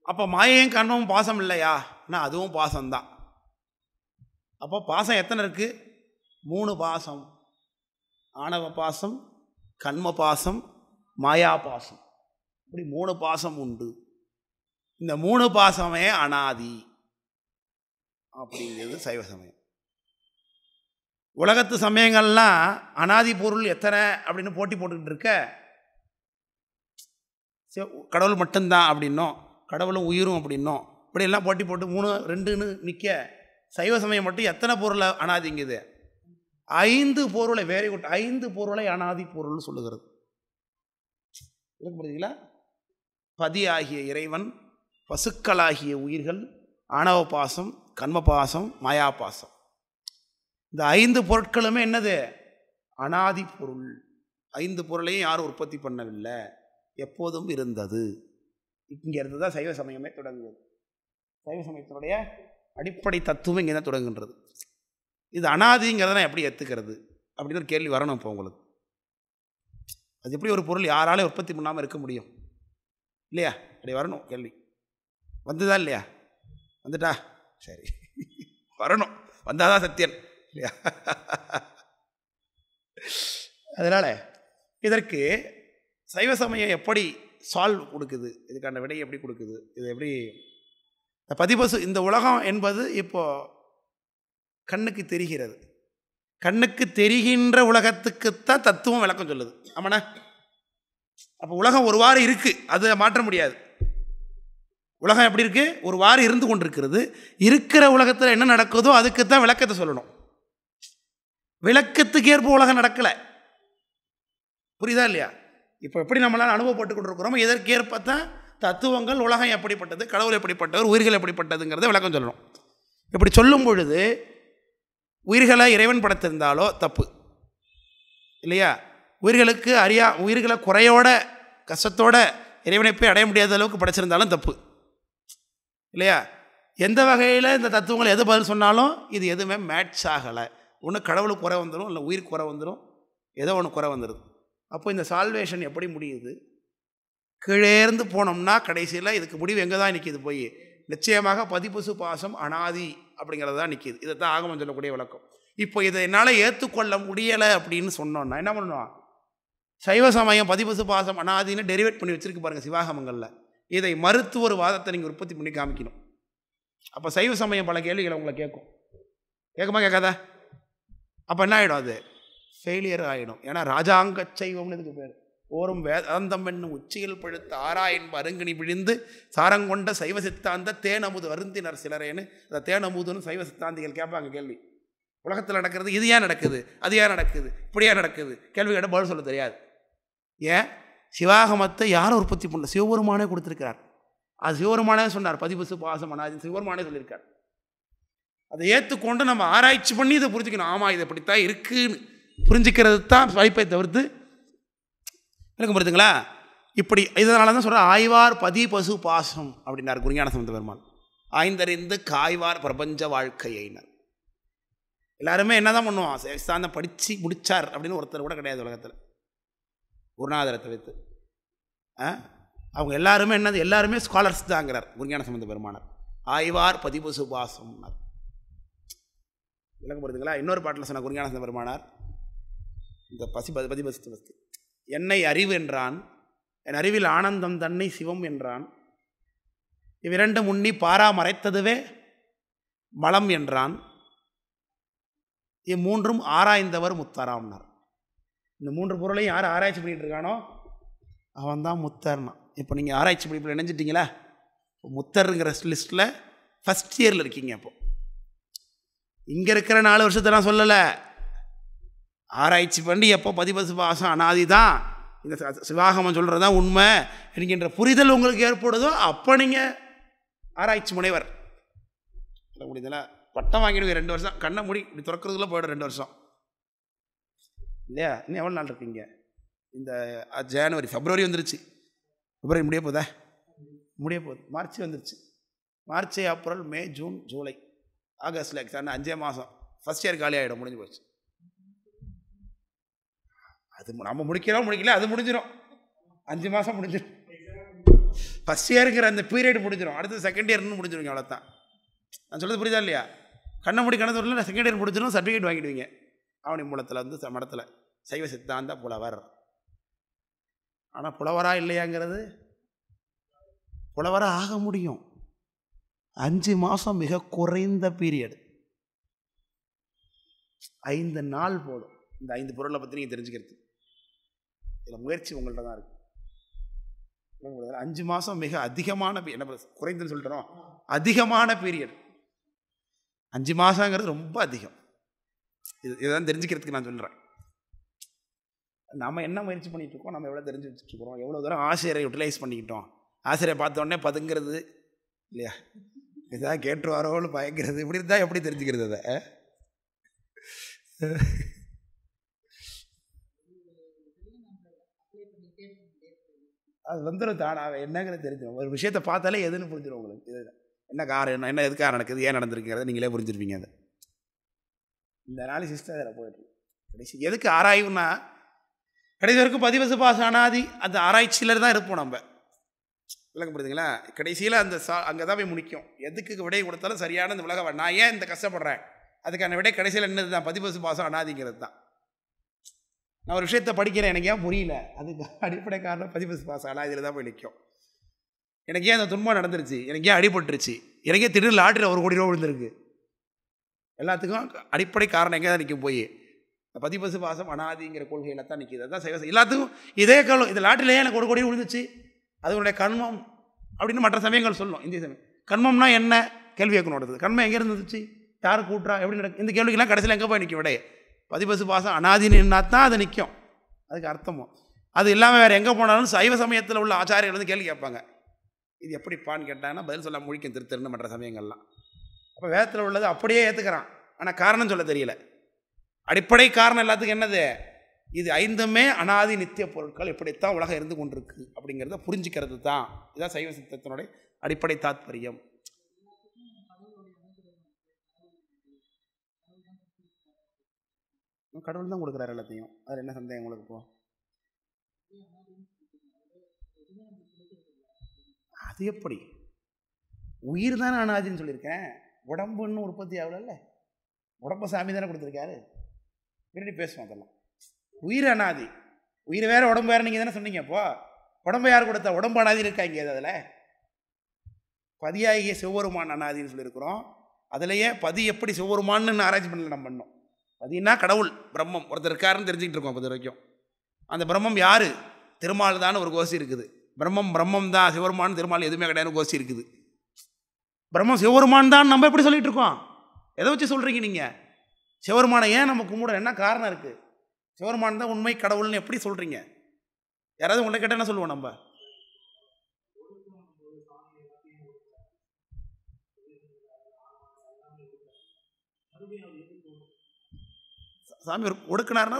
அப்போ மாயையும் கண்மமும் பாசம் இல்லையா? அதுவும் பாசம்தான். அப்போ பாசம் எத்தனை இருக்குது? 3 பாசம். ஆணவ பாசம், கண்ம பாசம், மாயா பாசம். இப்படி 3 பாசம் உண்டு. இந்த 3 பாசமே அனாதி அப்படிங்கிறது சைவ சமயம். உலகத்து சமயங்கள்லாம் அனாதி பொருள் எத்தனை அப்படின்னு போட்டி போட்டுக்கிட்டு இருக்க, கடவுள் மட்டும்தான் அப்படின்னோம், கடவுளும் உயிரும் அப்படின்னோம், இப்படியெல்லாம் போட்டி போட்டு 3 2ன்னு நிற்க, சைவ சமயம் மட்டும் எத்தனை பொருளை அனாதிங்குது? 5 பொருளை. வெரி குட், 5 பொருளை அனாதி பொருள்னு சொல்லுகிறது. புரியுதுங்களா? பதி ஆகிய இறைவன், பசுக்களாகிய உயிர்கள், ஆணவ பாசம், கண்ம பாசம், மாயா பாசம். இந்த 5 பொருட்களுமே என்னது? அனாதி பொருள். 5 பொருளையும் யாரும் உற்பத்தி பண்ணவில்லை, எப்போதும் இருந்தது. இங்கிருந்து தான் சைவ சமயமே தொடங்குது. சைவ சமயத்தினுடைய அடிப்படை தத்துவம் இங்கே தான் தொடங்குன்றது. இது அனாதிங்கிறத எப்படி ஏற்றுக்கிறது அப்படின்னு ஒரு கேள்வி வரணும். இப்போ உங்களுக்கு அது எப்படி ஒரு பொருள் யாராலே உற்பத்தி பண்ணாமல் இருக்க முடியும் இல்லையா? அப்படி வரணும் கேள்வி. வந்துதா இல்லையா? வந்துட்டா சரி, வரணும், வந்தாதான் சத்தியன் இல்லையா? அதனால் இதற்கு சைவ சமயம் எப்படி சால்வ் கொடுக்குது, இதுக்கான விடையை எப்படி கொடுக்குது, இது எப்படி பதிபசு. இந்த உலகம் என்பது இப்போது கண்ணுக்கு தெரிகிறது. கண்ணுக்கு தெரிகின்ற உலகத்துக்குத்தான் தத்துவம் விளக்கம் சொல்லுது. ஆமாண்ணா? அப்போ உலகம் ஒருவாறு இருக்குது, அதை மாற்ற முடியாது. உலகம் எப்படி இருக்குது? ஒருவாறு இருந்து கொண்டிருக்கிறது. இருக்கிற உலகத்தில் என்ன நடக்குதோ அதுக்குத்தான் விளக்கத்தை சொல்லணும். விளக்கத்துக்கு ஏற்ப உலகம் நடக்கலை. புரியுதா இல்லையா? இப்போ எப்படி நம்மளால் அனுபவப்பட்டு கொண்டிருக்கிறோமோ இதற்கேற்பத்தான் தத்துவங்கள், உலகம் எப்படிப்பட்டது, கடவுள் எப்படிப்பட்டவர், உயிர்கள் எப்படிப்பட்டதுங்கிறத விளக்கம் சொல்லணும். இப்படி சொல்லும் பொழுது உயிர்களை இறைவன் படைத்திருந்தாலோ தப்பு இல்லையா? உயிர்களை குறையோட கஷ்டத்தோட இறைவனை போய் அடைய முடியாத அளவுக்கு படைச்சிருந்தாலும் தப்பு இல்லையா? எந்த வகையில் இந்த தத்துவங்கள் எது பதில் சொன்னாலும் இது எதுவுமே மேட்ச் ஆகலை. ஒன்று கடவுளுக்கு குறை வந்துடும், இல்லை உயிருக்கு குறை வந்துடும், ஏதோ ஒன்று குறை வந்துடுது. அப்போ இந்த சால்வேஷன் எப்படி முடியுது? கீழேர்ந்து போனோம்னா கடைசியில் இதுக்கு முடிவு எங்கே தான் நிற்கிது? போய் நிச்சயமாக பதிபசு பாசம் அனாதி அப்படிங்கிறது தான் நிற்கிது. இதை தான் ஆகமம் சொல்லக்கூடிய விளக்கம். இப்போ இதை என்னால் ஏற்றுக்கொள்ள முடியலை அப்படின்னு சொன்னோன்னா என்ன பண்ணுவோம்? சைவ சமயம் பதிபசு பாசம் அனாதின்னு டெரிவேட் பண்ணி வச்சுருக்கு பாருங்கள் சிவாகமங்களில். இதை மறுத்து ஒரு வாதத்தை நீங்கள் உற்பத்தி பண்ணி காமிக்கணும். அப்போ சைவ சமயம் பல கேள்விகளை உங்களை கேட்குமா கேட்காதா? அப்போ என்ன ஆகிடும்? அது ஃபெயிலியர் ஆகிடும். ஏன்னா ராஜாங்க சைவம்னு இதுக்கு பேர். ஓரும் வேதாந்தம் என்னும் உச்சியில் பழுத்த ஆராயின் அருங்கினி விழிந்து சாரங்கொண்ட சைவ சித்தாந்த தேனமுது அருந்தினர் சிலரேன்னு அந்த தேனமுதுன்னு சைவ சித்தாந்திகள் கேட்பாங்க கேள்வி. உலகத்தில் நடக்கிறது இது ஏன் நடக்குது, அது ஏன் நடக்குது, இப்படியா நடக்குது, கேள்வி கேட்ட பதில் சொல்ல தெரியாது. ஏன்? சிவாகமத்தை யாரும் உற்பத்தி பண்ணல, சிவபெருமானே கொடுத்துருக்கிறார். அது சிவபெருமானே சொன்னார், பதிபசு பாசம் அனாதி சிவபெருமானே சொல்லியிருக்கார். அதை ஏற்றுக்கொண்டு நம்ம ஆராய்ச்சி பண்ணி இதை புரிஞ்சுக்கணும். ஆமாம், இது இப்படித்தான் இருக்குன்னு புரிஞ்சுக்கிறது தான் வாய்ப்பை தவிர்த்து எனக்கு புரியுதுங்களா? இப்படி இதனால தான் சொல்கிறேன், ஆய்வார் பதிபசு பாசம் அப்படின்னார் குருஞான சம்பந்த பெருமான். ஆய்ந்தறிந்து காய்வார் பிரபஞ்ச வாழ்க்கையினர். எல்லாருமே என்ன தான் பண்ணுவான்? சித்தாந்தம் படித்து முடித்தார் அப்படின்னு ஒருத்தர் கூட கிடையாது உலகத்தில், குருநாதரை தவிர்த்து. அவங்க எல்லாருமே என்னது? எல்லாருமே ஸ்காலர்ஸ் தாங்கிறார் குருஞான சம்பந்த பெருமானார். ஆய்வார் பதிபசு பாசம்னார். விளக்கம் புரியுதுங்களா? இன்னொரு பாட்டில் சொன்ன குருஞான சம்பந்த பெருமானார் இந்த பதிபசு என்னை அறிவு என்றான், என் அறிவில் ஆனந்தம் தன்னை சிவம் என்றான். இவ்விரண்டு முன்னி பாரா மறைத்ததுவே மலம் என்றான். இம்மூன்றும் ஆராய்ந்தவர் முத்தராம்னார். இந்த 3 பொருளையும் யார் ஆராய்ச்சி பண்ணிகிட்டு இருக்கானோ அவன் தான் முத்தர்னா. இப்போ நீங்கள் ஆராய்ச்சி படிப்பில் இணைஞ்சிட்டிங்களா? இப்போ முத்தருங்கிற லிஸ்ட்டில் ஃபஸ்ட் இயரில் இருக்கீங்க. அப்போ இங்கே இருக்கிற 4 வருஷத்தை நான் சொல்லலை. ஆராய்ச்சி பண்ணி எப்போ பதிபசு பாசம் அனாதி தான், இந்த சிவாகமம் சொல்கிறது தான் உண்மை என்கின்ற புரிதல் உங்களுக்கு ஏற்படுதோ அப்போ நீங்கள் ஆராய்ச்சி முனைவர். முடியுதுல? பட்டம் வாங்கிடுவீங்க 2 வருஷம். கண்ணை மூடி இப்படி திறக்கிறதுக்குள்ளே போய்டும் 2 வருஷம் இல்லையா? இன்னும் எவ்வளோ நாள் இருக்கீங்க? இந்த ஜனவரி, பிப்ரவரி வந்துருச்சு. பிப்ரவரி முடிய போகுது. மார்ச் வந்துருச்சு. மார்ச், ஏப்ரல், மே, ஜூன், ஜூலை, ஆகஸ்டில் எக்ஸாம் 5 மாதம். ஃபஸ்ட் இயர் காலி ஆகிடும், முடிஞ்சு போச்சு. அது நம்ம முடிக்கல, அது முடிஞ்சிடும். 5 மாதம் முடிஞ்சிடும். ஃபஸ்ட் இயருங்கிற அந்த பீரியட் முடிஞ்சிடும். அடுத்து செகண்ட் இயர்னு முடிஞ்சிடுங்க. அவ்வளோதான். நான் சொல்கிறது புரியுதா இல்லையா? கண்ணை மூடி கணத்துல செகண்ட் இயர் முடிஞ்சிடும், சர்டிஃபிகேட் வாங்கிடுவீங்க. அவனி மூலத்தில் வந்து மடத்தில் சைவ சித்தாந்த புலவர். ஆனால் புலவரா இல்லையாங்கிறது, புலவராக ஆக முடியும். 5 மாதம் மிக குறைந்த பீரியடு. 5 நாள் போதும் இந்த 5 பொருளை பற்றி நீங்கள் தெரிஞ்சுக்கிறது. இதில் முயற்சி உங்கள்கிட்ட தான் இருக்குது. 5 மாதம் மிக அதிகமான, என்ன குறைந்துன்னு சொல்லிட்டோம், அதிகமான பீரியட். 5 மாதங்கிறது ரொம்ப அதிகம். இதுதான் தெரிஞ்சுக்கிறதுக்கு நான் சொல்கிறேன். நம்ம என்ன முயற்சி பண்ணிகிட்ருக்கோம், நம்ம எவ்வளோ தெரிஞ்சு வச்சுட்ருக்கிறோம், எவ்வளோ தூரம் ஆசிரியரை யூட்டிலைஸ் பண்ணிக்கிட்டோம். ஆசிரியரை பார்த்தோடனே பதுங்கிறது இல்லையா, இதான் கேட்டுருவாரோன்னு பயங்கிறது, இப்படி இருந்தால் எப்படி தெரிஞ்சுக்கிறது? அதை அது வந்துடும் தானாக. என்னங்கிறது தெரிஞ்சிடும். ஒரு விஷயத்தை பார்த்தாலே எதுன்னு புரிஞ்சிடும் உங்களுக்கு. இது என்ன காரணம், என்ன எதுக்காக நடக்குது, ஏன் நடந்திருக்கிறத நீங்களே புரிஞ்சிருப்பீங்க. அதை இந்த அனாலிசிஸ் தான் அதில் போயிட்டு கடைசி எதுக்கு ஆராயும்னா, கடைசி வரைக்கும் பதிவசு பாச அனாதி அந்த ஆராய்ச்சியில் தான் இருப்போம் நம்ம. விளக்கம் புரியுதுங்களா? கடைசியில் அந்த அங்கே தான் போய் முடிக்கும். எதுக்கு விடை கொடுத்தாலும் சரியான இந்த உலகம், நான் ஏன் இந்த கஷ்டப்படுறேன், அதுக்கான விடை கடைசியில் என்னது தான், பதிவசு பாசம் அனாதிங்கிறது தான். நான் ஒரு விஷயத்தை படிக்கிறேன், எனக்கு ஏன் புரியல, அதுக்கு அடிப்படை காரணம் பதிவசு பாசம் அனாதியில் தான் போய் நிற்கும். எனக்கு ஏன் அந்த துன்பம் நடந்துருச்சு, எனக்கு ஏன் அடிபட்டுருச்சு, எனக்கே திடீர்னு லாட்டரியில் 1 கோடி ரூபா விழுந்திருக்கு, எல்லாத்துக்கும் அடிப்படை காரணம் எங்கே தான் நிற்கும், போய் பதிபசு பாசம் அனாதிங்கிற கொள்கையில் தான் நிற்கிது. அதுதான் செய்வ எல்லாத்துக்கும் இதே காலம். இது லாட்டிலேயே எனக்கு 1 கோடி விழுந்துச்சு, அதனுடைய கண்மம் அப்படின்னு மற்ற சமயங்கள் சொல்லும். இந்திய சமயம் கண்மம்னா என்ன கேள்வி கேட்கணும். கண்மம் எங்கே இருந்துச்சு, யார் கூட்டுறா, எப்படி நடக்கும், இந்த கேள்விக்கெல்லாம் கடைசியில் எங்கே போய் நிற்கும் விடைய. பதிபசு பாசம் அனாதினா தான் அது நிற்கும். அதுக்கு அர்த்தமும் அது இல்லாமல் வேறு எங்கே போனாலும் சைவ சமயத்தில் உள்ள ஆச்சாரியர்கள் வந்து கேள்வி கேட்பாங்க. இது எப்படிப்பான்னு கேட்டாங்கன்னா பதில் சொல்ல முழிக்கும் திருத்தருன்னு மற்ற சமயங்கள்லாம். அப்போ வேதத்தில் உள்ளது அப்படியே ஏற்றுக்கிறான், ஆனால் காரணம் சொல்ல தெரியல. அடிப்படை காரணம் எல்லாத்துக்கும் என்னது, இது 5மே அனாதி நித்திய பொருட்கள், எப்படித்தான் உலகம் இருந்து கொண்டிருக்கு அப்படிங்கிறத புரிஞ்சுக்கிறது தான். இதுதான் சைவ சித்தத்தினுடைய அடிப்படை தாத்பரியம். கடவுள் தான் கொடுக்குறாரு எல்லாத்தையும், அதில் என்ன சந்தேகம் உங்களுக்கு? இப்போ அது எப்படி, உயிர் தானே அனாதின்னு சொல்லியிருக்கேன். உடம்புன்னு உற்பத்தி ஆகல, உடம்பு சாமி தானே கொடுத்துருக்காரு. பின்னாடி பேசுவோம் அதெல்லாம். உயிர் அனாதி, உயிர் வேறு உடம்பு வேறு நீங்கள் தானே சொன்னீங்க. அப்போ உடம்பு யார் கொடுத்தா, உடம்பு அனாதி இருக்காங்க. அதில் பதியாகிய சிவபெருமான் அனாதின்னு சொல்லியிருக்கிறோம். அதுலேயே பதி எப்படி சிவபெருமான்னு ஆராய்ச்சி பண்ணல நம்ம பண்ணோம். பதினா கடவுள் பிரம்மம் ஒருத்தர் இருக்காருன்னு தெரிஞ்சுக்கிட்டு இருக்கோம். 10 வரைக்கும் அந்த பிரம்மம் யார், திருமால் தான் ஒரு கோஷி இருக்குது. பிரம்மம் தான், சிவபெருமான் திருமால் எதுவுமே கிடையாது கோஷி இருக்குது. பிரம்மம் சிவபெருமான் தான் நம்ம எப்படி சொல்லிட்டு இருக்கோம். எதை வச்சு சொல்கிறீங்க நீங்கள்? சிவபெருமானை ஏன் நம்ம கும்பிட, என்ன காரணம் இருக்குது? சிவபெருமான் தான் உண்மை கடவுள்னு எப்படி சொல்கிறீங்க? யாராவது உங்களை கேட்டால் என்ன சொல்லுவோம் நம்ம? சாமி ஒடுக்கினார்னா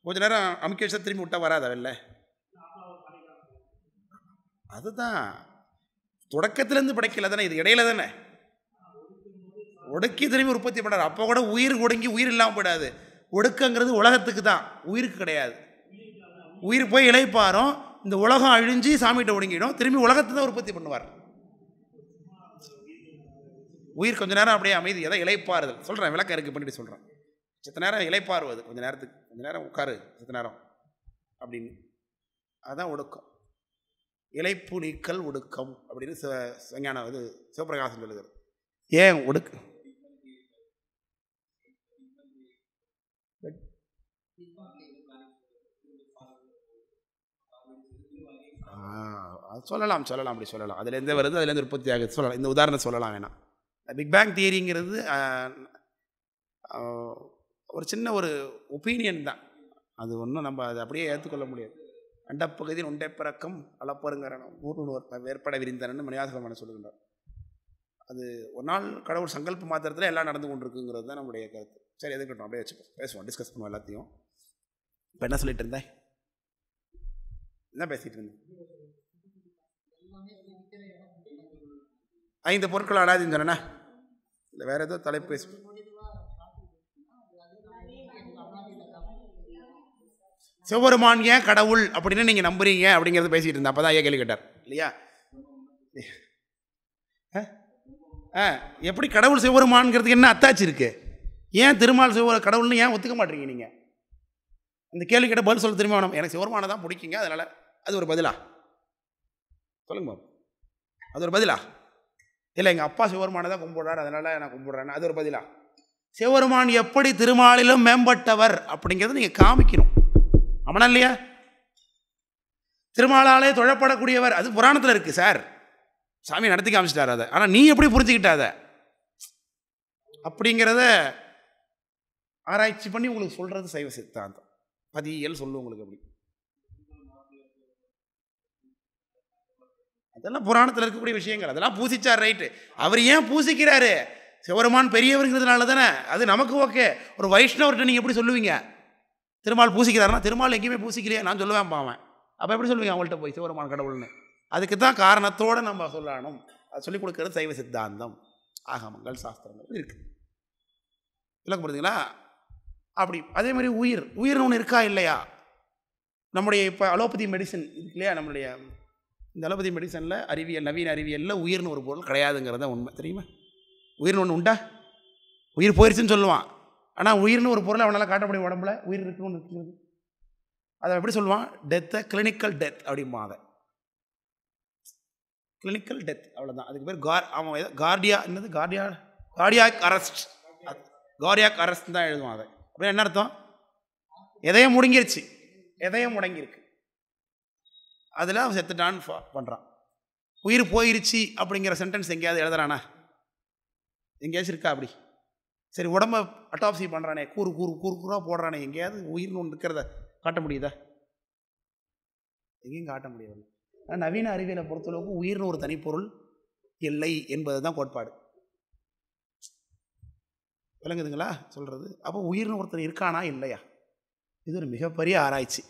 கொஞ்ச நேரம் அமுக்கி வச்சா திரும்பி விட்டா வராதா வெளில? அதுதான் தொடக்கத்திலேருந்து படைக்கல தானே, இது இடையில தானே ஒடுக்கி திரும்பி உற்பத்தி பண்ணார். அப்போ கூட உயிர் ஒடுங்கி உயிர் இல்லாமல் போயிடாது. ஒடுக்கங்கிறது உலகத்துக்கு தான், உயிருக்கு கிடையாது. உயிர் போய் இளைப்பாரும், இந்த உலகம் அழிஞ்சு சாமிகிட்ட ஒடுங்கிடும், திரும்பி உலகத்தை தான் உற்பத்தி பண்ணுவார். உயிர் கொஞ்ச நேரம் அப்படியே அமைதி, எதை இளைப்பாறுதல் சொல்கிறேன், விளக்கம் இருக்குது பண்ணிட்டு சொல்கிறேன். சித்த நேரம் இளைப்பாறுவது, கொஞ்சம் நேரத்துக்கு கொஞ்ச நேரம் உட்காரு சித்த நேரம் அப்படின்னு, அதுதான் ஒடுக்கம். இலைப்பு நீக்கல் ஒடுக்கம் அப்படின்னு விஞ்ஞான இது சிவபிரகாசம் சொல்லுகிறது. ஏன் ஒடுக்கு சொல்லலாம் அப்படி சொல்லலாம். அதுலேருந்தே வருது, அதுலேருந்து உற்பத்தி ஆகுது சொல்லலாம். இந்த உதாரணம் சொல்லலாம் வேணாம். பிக் பேங் தியரிங்கிறது ஒரு சின்ன ஒரு ஒப்பீனியன் தான். அது ஒன்றும் நம்ம அதை அப்படியே ஏற்றுக்கொள்ள முடியாது. அண்டப்பகுதியில் உண்டை பிறக்கம் அளப்பருங்கிறனும் ஊர் வேற்பட விரிந்தனன்னு மணிவாசகமான சொல்லுகின்றார். அது ஒரு நாள் கடவுள் சங்கல்ப மாத்திரத்தில் எல்லாம் நடந்து கொண்டிருக்குங்கிறது தான் நம்முடைய கருத்து. சரி, எதுக்கட்டும், அப்படியே வச்சுப்போம், பேசுவோம், டிஸ்கஸ் பண்ணுவோம் எல்லாத்தையும். இப்போ என்ன சொல்லிட்டு இருந்தேன், என்ன பேசிகிட்டு இருந்தேன்? 5 பொருட்கள் ஆடாதுன்னு சொன்னேன்னா, இல்லை வேறு ஏதோ தலைப்பு பேச. சிவபெருமான் ஏன் கடவுள் அப்படின்னு நீங்கள் நம்புறீங்க அப்படிங்கிறத பேசிகிட்டு இருந்தேன். அப்போ தான் ஐயா கேள்வி கேட்டார் இல்லையா? எப்படி கடவுள் சிவபெருமான்ங்கிறதுக்கு என்ன அத்தாச்சு இருக்குது? ஏன் திருமால் கடவுள்னு ஏன் ஒத்துக்க மாட்டீங்க நீங்கள்? இந்த கேள்வி கேட்ட பதில் சொல்ல திரும்ப வேணும். எனக்கு சிவபெருமானை தான் பிடிக்குங்க, அதனால் அது ஒரு பதிலா? சொல்லுங்க பாபு, அது ஒரு பதிலா? இல்லை எங்கள் அப்பா சிவபெருமானை தான் கும்பிடுறாரு அதனால் நான் கும்பிடுறேன்னு, அது ஒரு பதிலா? சிவபெருமான் எப்படி திருமாலிலும் மேம்பட்டவர் அப்படிங்கிறத நீங்கள் காமிக்கணும். ஆமாண்ணா இல்லையா? திருமாலாலே தொழப்படக்கூடியவர், அது புராணத்தில் இருக்குது சார், சாமி நடத்தி காமிச்சிட்டார் அதை. ஆனால் நீ எப்படி புரிஞ்சுக்கிட்டாத அப்படிங்கிறத ஆராய்ச்சி பண்ணி உங்களுக்கு சொல்கிறது சைவ சித்தாந்தம். பதியல் சொல்லு உங்களுக்கு. அப்படி அதெல்லாம் புராணத்தில் இருக்கக்கூடிய விஷயங்கள், அதெல்லாம் பூசிச்சார், ரைட்டு. அவர் ஏன் பூசிக்கிறாரு? சிவபெருமான் பெரியவருங்கிறதுனால தானே. அது நமக்கு ஓகே. ஒரு வைஷ்ணவர்கிட்ட நீங்கள் எப்படி சொல்லுவீங்க திருமால் பூசிக்கிறாருன்னா? திருமால் எங்கேயுமே பூசிக்கலையே நான் சொல்லுவேன் பாவன். அப்போ எப்படி சொல்லுவீங்க அவங்கள்ட்ட போய் சிவபெருமான் கடவுள்னு? அதுக்கு தான் காரணத்தோடு நம்ம சொல்லணும். அது சொல்லிக் கொடுக்கறது சைவ சித்தாந்தம், ஆகமங்கள், சாஸ்திரங்கள் இருக்குது. விளக்கம் புரியுதுங்களா? அப்படி அதே மாதிரி உயிர்னு ஒன்று இருக்கா இல்லையா? நம்முடைய இப்போ அலோபதி மெடிசன் இருக்கு இல்லையா? நம்மளுடைய இந்த அலோபதி மெடிசனில் அறிவியல், நவீன அறிவியலில் உயிர்னு ஒரு பொருள் கிடையாதுங்கிறத உண்மை. தெரியுமா? உயிர்னு ஒன்று உண்டா? உயிர் போயிடுச்சுன்னு சொல்லுவான். ஆனால் உயிர்னு ஒரு பொருளை அவனால் காட்ட முடியும். உடம்புல உயிர் இருக்குன்னு இருக்குது. அதை எப்படி சொல்லுவான்? டெத்தை கிளினிக்கல் டெத் அப்படிமா. அதை கிளினிக்கல் டெத், அவ்வளோதான். அதுக்கு பேர் அவன் கார்டியா என்னது கார்டியாக் அரெஸ்ட், கார்டியாக் அரெஸ்ட் தான் எழுதுவான். அதை அப்படியே என்ன அர்த்தம்? எதையும் முடங்கிருச்சு, எதையும் முடங்கியிருக்கு, அதில் அவன் செத்துட்டான்னு பண்ணுறான். உயிர் போயிருச்சு அப்படிங்கிற சென்டென்ஸ் எங்கேயாவது எழுதுறானா? எங்கேயாச்சும் இருக்கா அப்படி? சரி, உடம்பை அட்டாப்சி பண்ணுறானே, கூறாக போடுறானே, எங்கேயாவது உயிர்னு ஒன்று இருக்கிறத காட்ட முடியுதா? எங்கேயும் காட்ட முடியாது. ஆனால் நவீன அறிவியலை பொறுத்தளவுக்கு உயிர்னு ஒரு தனிப்பொருள் இல்லை என்பது தான் கோட்பாடு. விளங்குதுங்களா சொல்கிறது? அப்போ உயிர்னு ஒருத்தர் இருக்கானா இல்லையா? இது ஒரு மிகப்பெரிய ஆராய்ச்சி.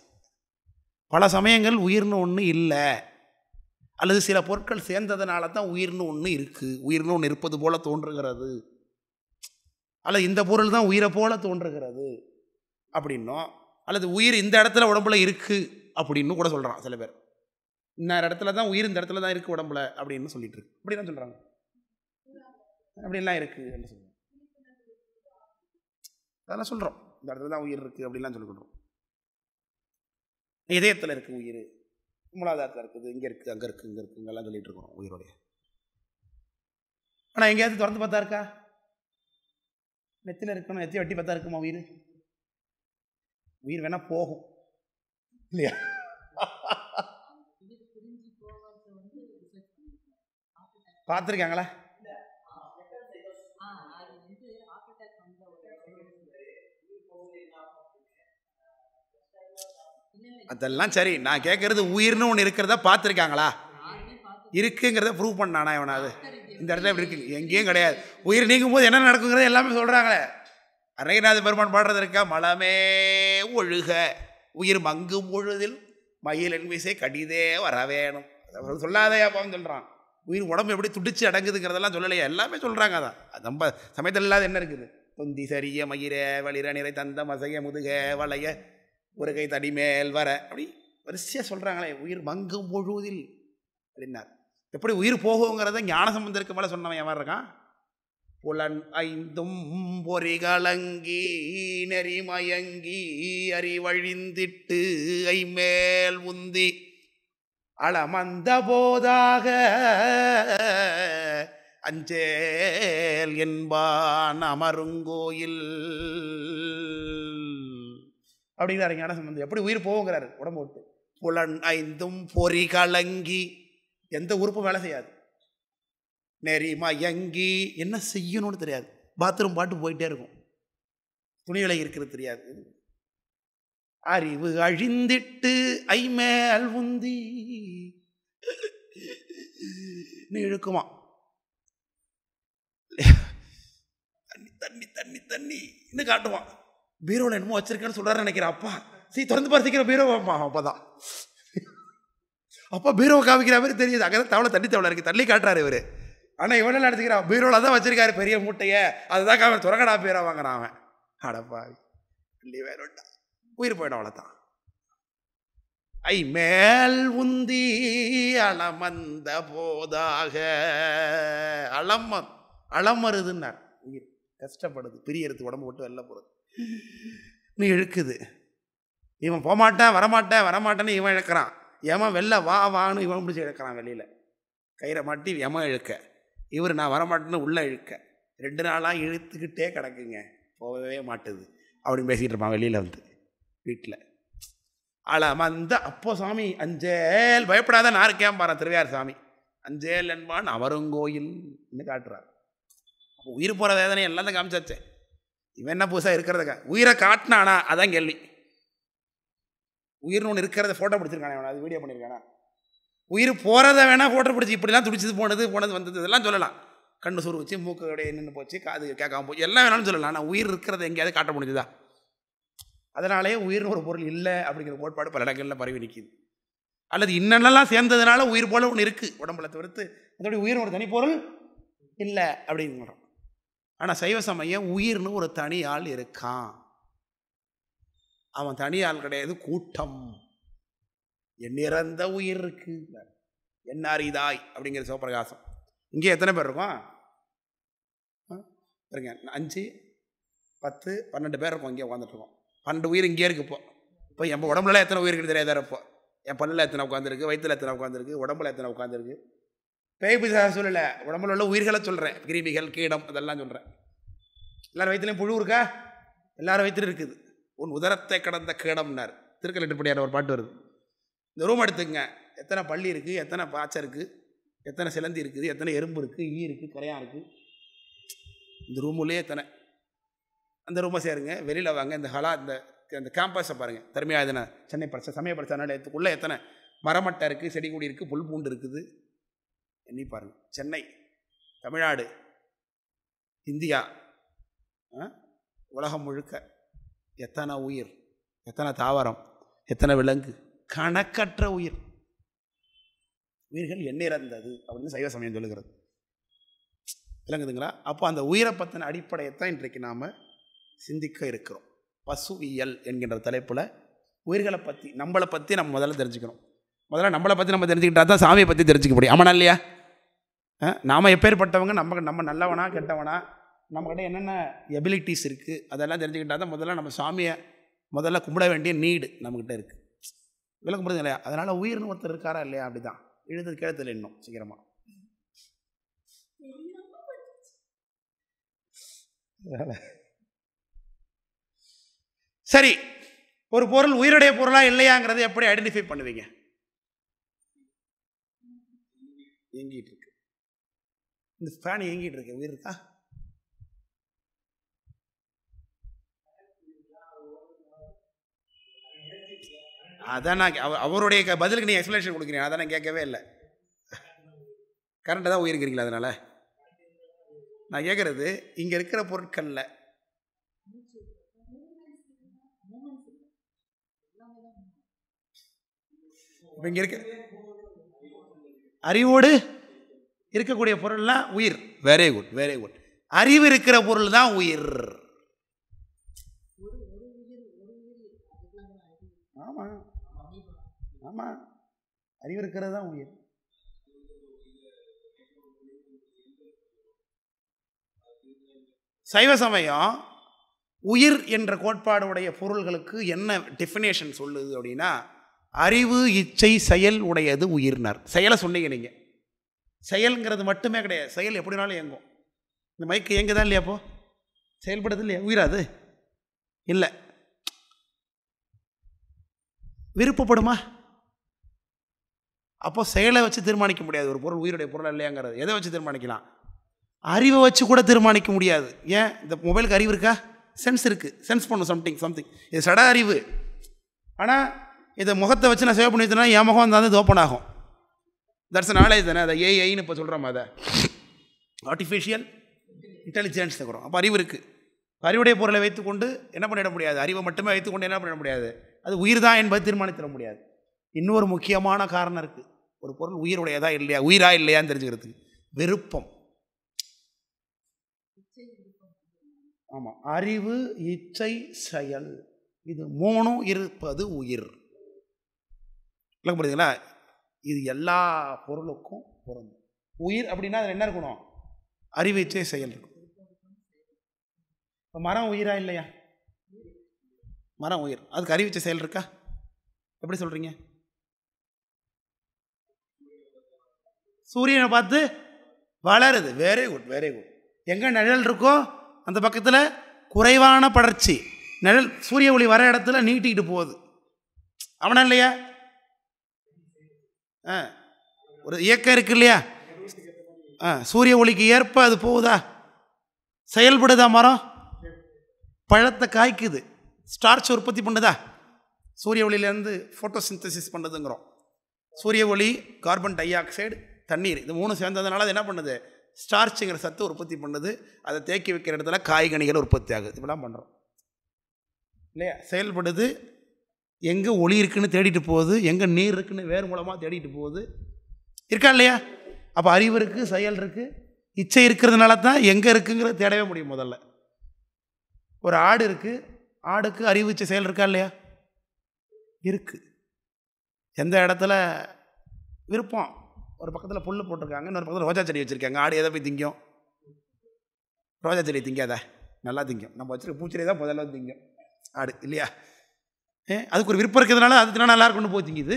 பல சமயங்கள் உயிர்னு ஒன்று இல்லை, அல்லது சில பொருட்கள் சேர்ந்ததுனால தான் உயிர்னு ஒன்று இருக்குது, உயிர்னு ஒன்று இருப்பது போல தோன்றுகிறது, அல்லது இந்த பொருள் தான் உயிரை போல தோன்றுகிறது அப்படின்னும், அல்லது உயிர் இந்த இடத்துல உடம்புல இருக்குது அப்படின்னு கூட சொல்கிறான் சில பேர். இன்னொரு இடத்துல தான் உயிர் இந்த இடத்துல தான் இருக்குது உடம்புல அப்படின்னு சொல்லிட்டு இருக்கு. அப்படி தான் சொல்கிறாங்க. அப்படின்லாம் இருக்குது என்று சொல்லுவோம். அதெல்லாம் சொல்கிறோம், இந்த இடத்துல தான் உயிர் இருக்குது அப்படின்லாம் சொல்லிக்கிட்டுறோம். இதயத்தில் இருக்குது உயிர், மூலாதாரத்தில் இருக்குது, இங்கே இருக்குது, அங்கே இருக்குது, இங்கே இருக்குது, இங்கெல்லாம் சொல்லிட்டு இருக்கோம் உயிரோடைய. ஆனால் எங்கேயாவது திறந்து பார்த்தா இருக்கா? நெத்தியில் இருக்கணும், நெத்தி வெட்டி பார்த்தா இருக்குமா உயிர்? உயிர் வேணால் போகும் இல்லையா? பார்த்துருக்காங்களா? அதெல்லாம் சரி, நான் கேட்கறது உயிர்னு ஒன்று இருக்கிறத பார்த்துருக்காங்களா? இருக்குங்கிறத ப்ரூவ் பண்ணானா இவனாவது? இந்த இடத்துல இப்படி இருக்கு, எங்கேயும் கிடையாது. உயிர் நீங்கும் போது என்ன நடக்குங்கிறத எல்லாமே சொல்கிறாங்களே. அரைநாத பெருமான் பாடுறது இருக்கா? மலமே ஒழுக உயிர் மங்கும் பொழுதில் மயிலின் விசை கடிதே வர வேணும். சொல்லாதையா பாவம் சொல்கிறான். உயிர் உடம்பு எப்படி துடிச்சு அடங்குதுங்கிறதெல்லாம் சொல்லலையா? எல்லாமே சொல்கிறாங்க. அதான் நம்ம சமயத்தில் இல்லாத என்ன இருக்குது? தொந்தி சரிய மயிர வளிர நிறை தந்த மசைய முதுக வளைய ஒரு கை தடி மேல் வர, அப்படி வரிசையாக சொல்கிறாங்களே. உயிர் மங்கும் பொழுதில் அப்படின்னார். எப்படி உயிர் போகுங்கிறத ஞானசம்பந்தருக்கு மேலே சொன்னவன் எவன் இருக்கான்? புலன் ஐந்தும் பொறிகளங்கி நெறிமயங்கி அறிவழிந்திட்டு ஐமேல் உந்தி அளமந்த போதாக அஞ்சேல் என்பான் அமருங்கோயில் அப்படிங்கிறாரு ஞானசம்பந்தர். எப்படி உயிர் போகுங்கிறாரு உடம்பு விட்டு. புலன் ஐந்தும் பொறி கலங்கி, எந்த உறுப்பும் வேலை செய்யாது. நெறி மயங்கி, என்ன செய்யணும்னு தெரியாது. பாத்ரூம் பாட்டு போயிட்டே இருக்கும், துணிகளை இருக்கிறது தெரியாது. அறிவு அழிந்திட்டு ஐமேல் உந்தி நீ இழுக்குமா. தண்ணி தண்ணி தண்ணி தண்ணி இன்னும் காட்டுவான். பீரோவில் என்னமோ வச்சிருக்கேன்னு சொல்றாரு நினைக்கிறேன். அப்பா திறந்து பாரு சீக்கிரம் பீரோ. அப்பதான் அப்பா பீரோவை காமிக்கிற மாதிரி தெரியுது. அங்கே தவளை தண்ணி தவளை இருக்கு, தள்ளி காட்டுறாரு இவரு. ஆனால் இவனெல்லாம் எடுத்துக்கிறான், பீரோவில் தான் வச்சிருக்காரு பெரிய மூட்டையை, அதுதான் காம துறக்கடா பீரோ வாங்கினான் அவன். அடப்பா வேறா உயிர் போயிடும், அவ்வளோதான். ஐ மேல் உந்தி அளமந்த போதாக, அளமருதுன்னார். உயிர் கஷ்டப்படுது, பிரியறது, உடம்பு விட்டு வெளில போகிறது. நீ இழுக்குது. இவன் போகமாட்டேன் வரமாட்டேன்னு இவன் இழுக்கிறான். ஏமா வெளில வான்னு இவன் பிடிச்சி இழுக்கிறான். வெளியில் கயிறை மாட்டி ஏமா இழுக்க, இவர் நான் வரமாட்டேன்னு உள்ளே இழுக்க. 2 நாளாக இழுத்துக்கிட்டே கிடக்குங்க, போகவே மாட்டுது அப்படின்னு பேசிக்கிட்டு இருப்பான் வெளியில் வந்து வீட்டில். அளமந்த அப்போ சாமி அஞ்சேல் பயப்படாத நான் இருக்கேன் பாரு திருவையார் சாமி. அஞ்சேல் என்பான் அவருங்கோயில் இன்னும் காட்டுறார். அப்போ உயிர் போகிற வேதனை எல்லாம் தான் காமிச்சாச்சே. இவன் என்ன புதுசாக இருக்கிறதுக்கா உயிரை காட்டினானா? அதான் கேள்வி. உயிர்னு ஒன்று இருக்கிறத ஃபோட்டோ பிடிச்சிருக்கானே, அவன் அது வீடியோ பண்ணியிருக்கானா? உயிர் போகிறத வேணால் ஃபோட்டோ பிடிச்சி இப்படிலாம் துடிச்சது போனது வந்தது இதெல்லாம் சொல்லலாம். கண்ணு சுரு வச்சு மூக்கு அப்படியே நின்று போச்சு, காது கேட்காம போச்சு, எல்லாம் வேணாலும் சொல்லலாம். ஆனால் உயிர் இருக்கிறத எங்கேயாவது காட்ட முடிஞ்சுதா? அதனாலேயே உயிர்னு ஒரு பொருள் இல்லை அப்படிங்கிற கோட்பாடு பல இடங்களில் பரவி நிற்கிது. அல்லது இன்னெல்லாம் சேர்ந்ததுனால உயிர் போல ஒன்று இருக்குது உடம்புல, தவிர்த்து அதோடைய உயிர்னு ஒரு தனி பொருள் இல்லை அப்படிங்கிறோம். ஆனால் சைவ சமயம் உயிர்னு ஒரு தனி ஆள் இருக்கான். அவன் தனி ஆள் கிடையாது, கூட்டம். எண்ணிறந்த உயிர் இருக்கு. என்னாரிதாய் அப்படிங்கிற சிவபிரகாசம். இங்கே எத்தனை பேர் இருக்கோம்? 5, 10, 12 பேர் இருக்கோம். இங்கே உட்காந்துட்ருக்கோம். 12 உயிர் இங்கே இருக்குது. இப்போ என் உடம்புல எத்தனை உயிர் இருக்குது தெரியாத. இப்போ என் பல்லில் எத்தனை உட்காந்துருக்கு, வயிற்றில் எத்தனை உட்காந்துருக்கு, உடம்புல எத்தனை உட்காந்துருக்கு. பேய் பிசாச சொல்லலை, உடம்புல உள்ள உயிர்களை சொல்கிறேன். கிருமிகள், கீடம், அதெல்லாம் சொல்கிறேன். எல்லாரும் வயிற்றுலையும் புழு இருக்கா? எல்லாரும் வயிற்றுல இருக்குது. உன் உதரத்தை கடந்த கீடம்னார் திருக்கலெட்டுப்படியான ஒரு பாட்டு வருது. இந்த ரூம் எடுத்துங்க, எத்தனை பள்ளி இருக்குது, எத்தனை பாய்ச்சை இருக்குது, எத்தனை சிலந்தி இருக்குது, எத்தனை எறும்பு இருக்குது, ஈ இருக்குது, கரையான் இருக்குது. இந்த ரூமுலேயே எத்தனை. அந்த ரூமை சேருங்க, வெளியில் வாங்க, இந்த ஹலா இந்த கேம்பஸை பாருங்கள். தருமையாக எத்தனை சென்னை சமய பிரச்சனைக்குள்ளே எத்தனை மரமட்டை இருக்குது, செடி கொடி இருக்குது, புல் பூண்டு இருக்குது. எண்ணி பாருங்கள். சென்னை, தமிழ்நாடு, இந்தியா, உலகம் முழுக்க எத்தனை உயிர், எத்தனை தாவரம், எத்தனை விலங்கு, கணக்கற்ற உயிர். உயிர்கள் எண்ணிறந்தது அப்படின்னு சைவ சமயம் சொல்லுகிறது. விளங்குதுங்களா? அப்போ அந்த உயிரை பற்றின அடிப்படையைத்தான் இன்றைக்கு நாம் சிந்திக்க இருக்கிறோம். பசுவியல் என்கின்ற தலைப்பில் உயிர்களை பற்றி, நம்மளை பற்றி நம்ம முதல்ல தெரிஞ்சுக்கணும். முதல்ல நம்மளை பற்றி நம்ம தெரிஞ்சுக்கிட்டா தான் சாமியை பற்றி தெரிஞ்சுக்க முடியும். ஆமாண்ணா இல்லையா? நாம் எப்பேற்பட்டவங்க, நம்ம நல்லவனா கெட்டவனா, நம்மக்கிட்ட என்னென்ன எபிலிட்டிஸ் இருக்குது, அதெல்லாம் தெரிஞ்சுக்கிட்டா தான் முதல்ல நம்ம சாமியை முதல்ல கும்பிட வேண்டிய நீடு நம்மக்கிட்ட இருக்குது. விளக்க முடியுது இல்லையா? அதனால் உயிர்னு ஒருத்தர் இருக்காரா இல்லையா? அப்படி தான் எழுது கிழத்துல இன்னும் சீக்கிரமாக. சரி, ஒரு பொருள் உயிருடைய பொருளா இல்லையாங்கிறத எப்படி ஐடென்டிஃபை பண்ணுவீங்க? இயங்கிட்டு இருக்கு, இந்த ஃபேன் இயங்கிட்டு இருக்கு, உயிர் இருக்கா? அதான் நான் அவருடைய பதிலுக்கு நீங்கள் எக்ஸ்பிளேஷன் கொடுக்குறீங்க, அதான் நான் கேட்கவே இல்லை. கரண்ட்டை தான் உயிருக்கிறீங்களா? அதனால் நான் கேட்குறது, இங்கே இருக்கிற பொருட்களில் இப்போ இங்கே இருக்க அறிவோடு இருக்கக்கூடிய பொருள்லாம் உயிர். Very good, very good. அறிவு இருக்கிற பொருள் தான் உயிர். ஆமாம் ஆமாம், அறிவு இருக்கிறது தான் உயிர். சைவ சமயம் உயிர் என்ற கோட்பாடுடைய பொருள்களுக்கு என்ன டெஃபினேஷன் சொல்லுது அப்படின்னா, அறிவு இச்சை செயல் உடையது உயிர்னார். செயலை சொன்னீங்க நீங்கள். செயல்ங்கிறது மட்டுமே கிடையாது, செயல் எப்படினாலும் இயங்கும். இந்த மைக்கு இயங்குதா இல்லையா? அப்போ செயல்படுது இல்லையா? உயிராது இல்லை. விருப்பப்படுமா? அப்போ செயலை வச்சு தீர்மானிக்க முடியாது ஒரு பொருள் உயிருடைய பொருள் இல்லையாங்கிறது. எதை வச்சு தீர்மானிக்கலாம்? அறிவை வச்சு கூட தீர்மானிக்க முடியாது. ஏன்? இந்த மொபைலுக்கு அறிவு இருக்கா? சென்ஸ் இருக்குது, சென்ஸ் பண்ணும் சம்திங். இது சட அறிவு. ஆனால் இதை முகத்தை வச்சு நான் சேவ் பண்ணி வச்சேன்னா என் முகம் வந்து இது ஓப்பன் ஆகும். தட்ஸ் நாலேஜ் தானே. அதை ஏஐன்னு இப்போ சொல்கிறோம், அதை ஆர்டிஃபிஷியல் இன்டெலிஜென்ஸ் இருக்கிறோம். அப்போ அறிவு இருக்குது. அறிவுடைய பொருளை வைத்துக்கொண்டு என்ன பண்ணிட முடியாது? அறிவை மட்டுமே வைத்துக்கொண்டு என்ன பண்ணிட முடியாது? அது உயிர் தான் என்பது தீர்மானித்திட முடியாது. இன்னொரு முக்கியமான காரணம் இருக்குது. ஒரு பொருள் உயிருடையதா இல்லையா, உயிரா இல்லையான்னு தெரிஞ்சுக்கிறதுக்கு விருப்பம். ஆமாம், அறிவு இச்சை செயல் இது மூணும் இருப்பது உயிர். இல்லை புரியுதுங்களா? இது எல்லா பொருளுக்கும் பொருந்தும். உயிர் அப்படின்னா அதில் என்ன இருக்கணும்? அறிவு இச்சை செயல் இருக்கும். இப்போ மரம் உயிரா இல்லையா? மரம் உயிர். அதுக்கு அறிவு இச்சை செயல் இருக்கா? எப்படி சொல்கிறீங்க? சூரியனை பார்த்து வளருது. Very good, very good. எங்கே நிழல் இருக்கோ அந்த பக்கத்தில் குறைவான படர்ச்சி, நிழல் சூரிய ஒளி வர இடத்துல நீட்டிக்கிட்டு போகுது. அவனா இல்லையா? ஒரு இயக்கம் இருக்கு இல்லையா? சூரிய ஒளிக்கு ஏற்ப அது போகுதா? செயல்படுதா? மரம் பழத்தை காய்க்குது, ஸ்டார்ச் உற்பத்தி பண்ணுதா? சூரிய ஒளியிலேருந்து ஃபோட்டோசிந்தசிஸ் பண்ணுதுங்கிறோம். சூரிய ஒளி, கார்பன் டை ஆக்சைடு, தண்ணீர், இது மூணு சேர்ந்ததுனால அது என்ன பண்ணுது? ஸ்டார்ச்சுங்கிற சத்து உற்பத்தி பண்ணுது. அதை தேக்கி வைக்கிற இடத்துல காய்கனிகள் உற்பத்தி ஆகுது. இப்படிலாம் பண்ணுறோம் இல்லையா? செயல்படுது. எங்கே ஒளி இருக்குன்னு தேடிட்டு போகுது, எங்கே நீர் இருக்குன்னு வேறு மூலமாக தேடிட்டு போகுது. இருக்கா இல்லையா? அப்போ அறிவு இருக்குது, செயல் இருக்குது, இச்சை இருக்கிறதுனால தான் எங்கே இருக்குங்கிறத தேடவே முடியும். முதல்ல ஒரு ஆடு இருக்குது, ஆடுக்கு அறிவு இச்சை செயல் இருக்கா இல்லையா? இருக்குது. எந்த இடத்துல விருப்பம்? ஒரு பக்கத்தில் புல் போட்டிருக்காங்க, இன்னொரு பக்கத்தில் ரோஜா செடி வச்சுருக்காங்க. ஆடு எதை போய் திங்கும்? ரோஜா செடி திங்காத, நல்லா திங்கும். நம்ம வச்சுருக்க பூச்செடி தான் முதல்ல திங்கும் ஆடு இல்லையா? அதுக்கு ஒரு விருப்பம் இருக்கிறதுனால அது தினா நல்லா கொண்டு போய் திங்குது.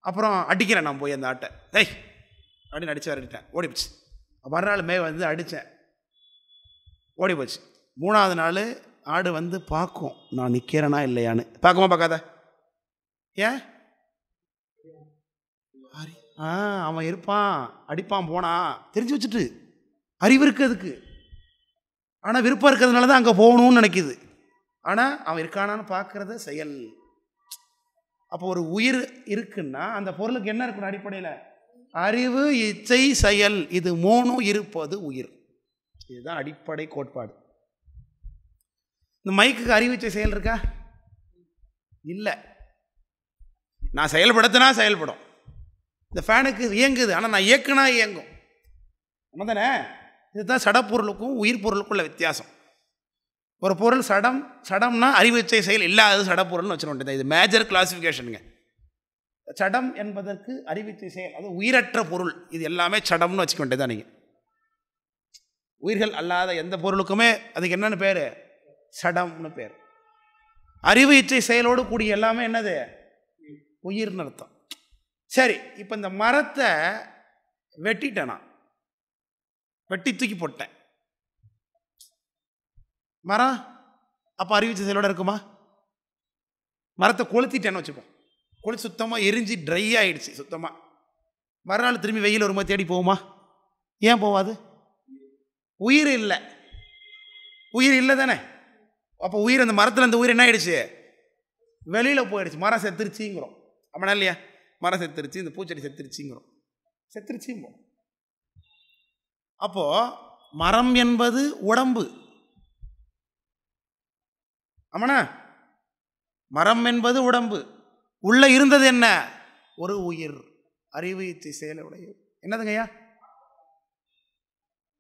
அப்புறம் அடிக்கிறேன் நான் போய் அந்த ஆட்டை, அப்படின்னு அடித்து வரட்டேன், ஓடிப்போச்சு. மறுநாள் வந்து அடித்தேன், ஓடி போச்சு. 3வது நாள் ஆடு வந்து பார்க்கும் நான் நிற்கிறேனா இல்லையான்னு. பார்க்குமா? பார்க்காத? ஏன்? அவன் இருப்பான், அடிப்பான், போனான், தெரிஞ்சு வச்சுட்டு. அறிவு இருக்குது அதுக்கு, ஆனால் விருப்பம் இருக்கிறதுனால தான் அங்கே போகணும்னு நினைக்கிது. ஆனால் அவன் இருக்கானான்னு பார்க்குறது செயல். அப்போ ஒரு உயிர் இருக்குன்னா அந்த பொருளுக்கு என்ன இருக்கணும்? அடிப்படையில் அறிவு இச்சை செயல், இது மூணும் இருப்பது உயிர். இதுதான் அடிப்படை கோட்பாடு. இந்த மைக்குக்கு அறிவு இச்சை செயல் இருக்கா? இல்லை. நான் செயல்படுத்தினா செயல்படும். இந்த ஃபேனுக்கு இயங்குது, ஆனால் நான் இயக்குனா இயங்கும். நம்ம தானே? இதுதான் சடப்பொருளுக்கும் உயிர் பொருளுக்குள்ள வித்தியாசம். ஒரு பொருள் சடம்னா அறிவு இச்சை செயல் இல்லாதது சடப்பொருள்னு வச்சுட வேண்டியது. இது மேஜர் கிளாசிஃபிகேஷனுங்க. சடம் என்பதற்கு அறிவிச்சை செயல், அது உயிரற்ற பொருள், இது எல்லாமே சடம்னு வச்சுக்க வேண்டியதான். நீங்கள் உயிர்கள் அல்லாத எந்த பொருளுக்குமே அதுக்கு என்னென்னு பேர்? சடம்னு பேர். அறிவு இச்சை செயலோடு கூடிய எல்லாமே என்னது? உயிர்னு அர்த்தம். சரி, இப்போ இந்த மரத்தை வெட்டிட்டேன், நான் வெட்டி தூக்கி போட்டேன். மரம் அப்போ அறிவிச்சை செயலோடு இருக்குமா? மரத்தை கொளுத்திட்டேன்னு வச்சுப்போம், கொளுத்தி சுத்தமாக எரிஞ்சு ட்ரை ஆகிடுச்சு சுத்தமாக. மறுநாள் திரும்பி வெயில் வரும்போது தேடி போகுமா? ஏன் போகாது? உயிர் இல்லை. உயிர் இல்லை தானே? அப்போ உயிர், அந்த மரத்தில் அந்த உயிர் என்ன ஆகிடுச்சு? வெளியில் போயிடுச்சு. மரம் செத்துருச்சிங்கிறோம். அப்படின்னா இல்லையா? மரம் செத்துருச்சு, இந்த பூச்செடி செத்துருச்சிங்கிறோம். செத்துருச்சிங்கிறோம். அப்போது மரம் என்பது உடம்பு. ஆமாண்ணா? மரம் என்பது உடம்பு. உள்ளே இருந்தது என்ன? ஒரு உயிர், அறிவு இச்சை செயலுடைய. என்னதுங்க ஐயா?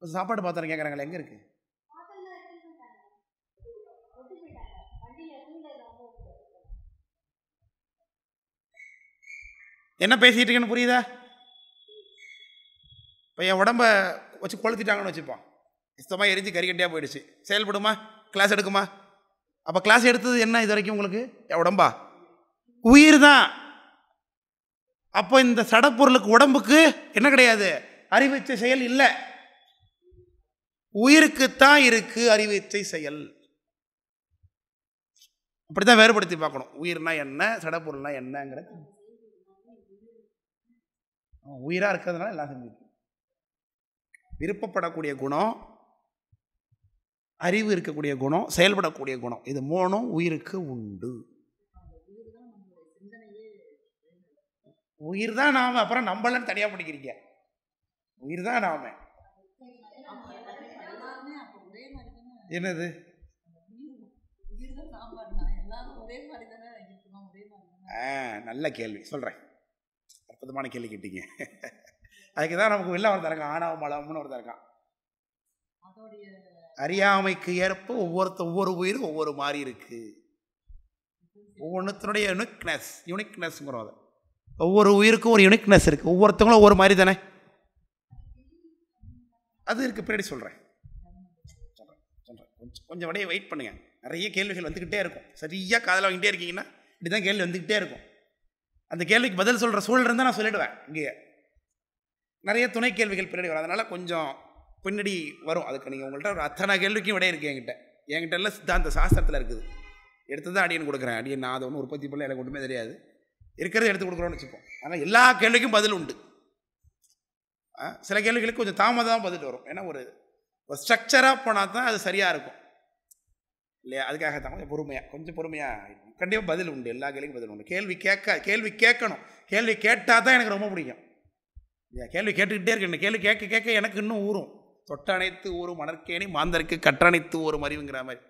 சாப்பாடு பாத்திரம் கேட்குறாங்களே, எங்கே இருக்கு? என்ன பேசிகிட்டு இருக்கேன்னு புரியுதா? இப்போ என் உடம்பை வச்சு கொளுத்திட்டாங்கன்னு வச்சுப்போம், சுத்தமாக எரிஞ்சு கறிக்கட்டியாக போயிடுச்சு. செயல்படுமா? கிளாஸ் எடுக்குமா? அப்போ கிளாஸ் எடுத்தது என்ன இது வரைக்கும் உங்களுக்கு? உடம்பா? உயிர் தான். அப்போ இந்த சடப்பொருளுக்கு உடம்புக்கு என்ன கிடையாது? அறிவிச்சை செயல் இல்லை. உயிருக்குத்தான் இருக்கு அறிவிச்சை செயல். அப்படித்தான் வேறுபடுத்தி பார்க்கணும். உயிர்னா என்ன, சடப்பொருள்னா என்னங்கிறது. உயிராக இருக்கிறதுனால எல்லாம் செஞ்சுருக்கு. விருப்பப்படக்கூடிய குணம், அறிவு இருக்கக்கூடிய குணம், செயல்படக்கூடிய குணம், இது மூணும் உயிருக்கு உண்டு. உயிர் தான் நாம. அப்புறம் நம்மளன்னு தனியாக படிக்கிறீங்க. உயிர் தான் நாம. என்னது? நல்ல கேள்வி சொல்கிறேன். அற்புதமான கேள்வி கேட்டீங்க. அதுக்கு தான் நமக்கு வெளில ஒருத்தர் இருக்கான், ஆணவ மலம்னு ஒருத்தர் இருக்கான். அறியாமைக்கு ஏற்ப ஒவ்வொரு உயிரும் ஒவ்வொரு மாதிரி இருக்கு. ஒவ்வொன்றுத்தினுடைய யூனிக்னஸ்ங்கிறோம். அதை ஒவ்வொரு உயிருக்கும் ஒரு யூனிக்னஸ் இருக்கு. ஒவ்வொருத்தவங்களும் ஒவ்வொரு மாதிரி தானே. அது இருக்கு, பின்னாடி சொல்கிறேன். கொஞ்சம் வடையை வெயிட் பண்ணுங்க. நிறைய கேள்விகள் வந்துக்கிட்டே இருக்கும். சரியாக காதில் வாங்கிட்டே இருக்கீங்கன்னா இப்படி தான் கேள்வி வந்துக்கிட்டே இருக்கும். அந்த கேள்விக்கு பதில் சொல்கிற சூழல் இருந்தால் நான் சொல்லிவிடுவேன். இங்கே நிறைய துணை கேள்விகள் பின்னாடி வரும். அதனால் கொஞ்சம் பின்னாடி வரும். அதுக்கு நீங்கள் உங்கள்கிட்ட ஒரு அத்தனை கேள்விக்கும் விட இருக்குது என்கிட்ட எல்லாம் சித்தாந்த சாஸ்திரத்தில் இருக்குது. எடுத்து தான் அடியன் கொடுக்குறேன். அடியன் நான் அதை ஒன்றும் உற்பத்தி பண்ணல, எனக்கு ஒன்றுமே தெரியாது. இருக்கிறத எடுத்து கொடுக்குறோன்னு வச்சுப்போம். ஆனால் எல்லா கேள்விக்கும் பதில் உண்டு. சில கேள்விகளுக்கு கொஞ்சம் தாமதமாக பதில் வரும். ஏன்னா ஒரு ஸ்ட்ரக்சராக போனால் தான் அது சரியாக இருக்கும் இல்லையா? அதுக்காக தான் கொஞ்சம் பொறுமையாக கண்டிப்பாக பதில் உண்டு. எல்லா கேள்விக்கும் பதில் உண்டு. கேள்வி கேட்கணும். கேள்வி கேட்டால் தான் எனக்கு ரொம்ப பிடிக்கும். கேள்வி கேட்டுக்கிட்டே இருக்கேன். கேள்வி கேட்க எனக்கு இன்னும் ஊறும். தொட்டணைத்து ஊறும் மணற்கேணி மாந்தருக்கு கற்றணைத்து ஊறும் அறிவுங்கிற மாதிரி.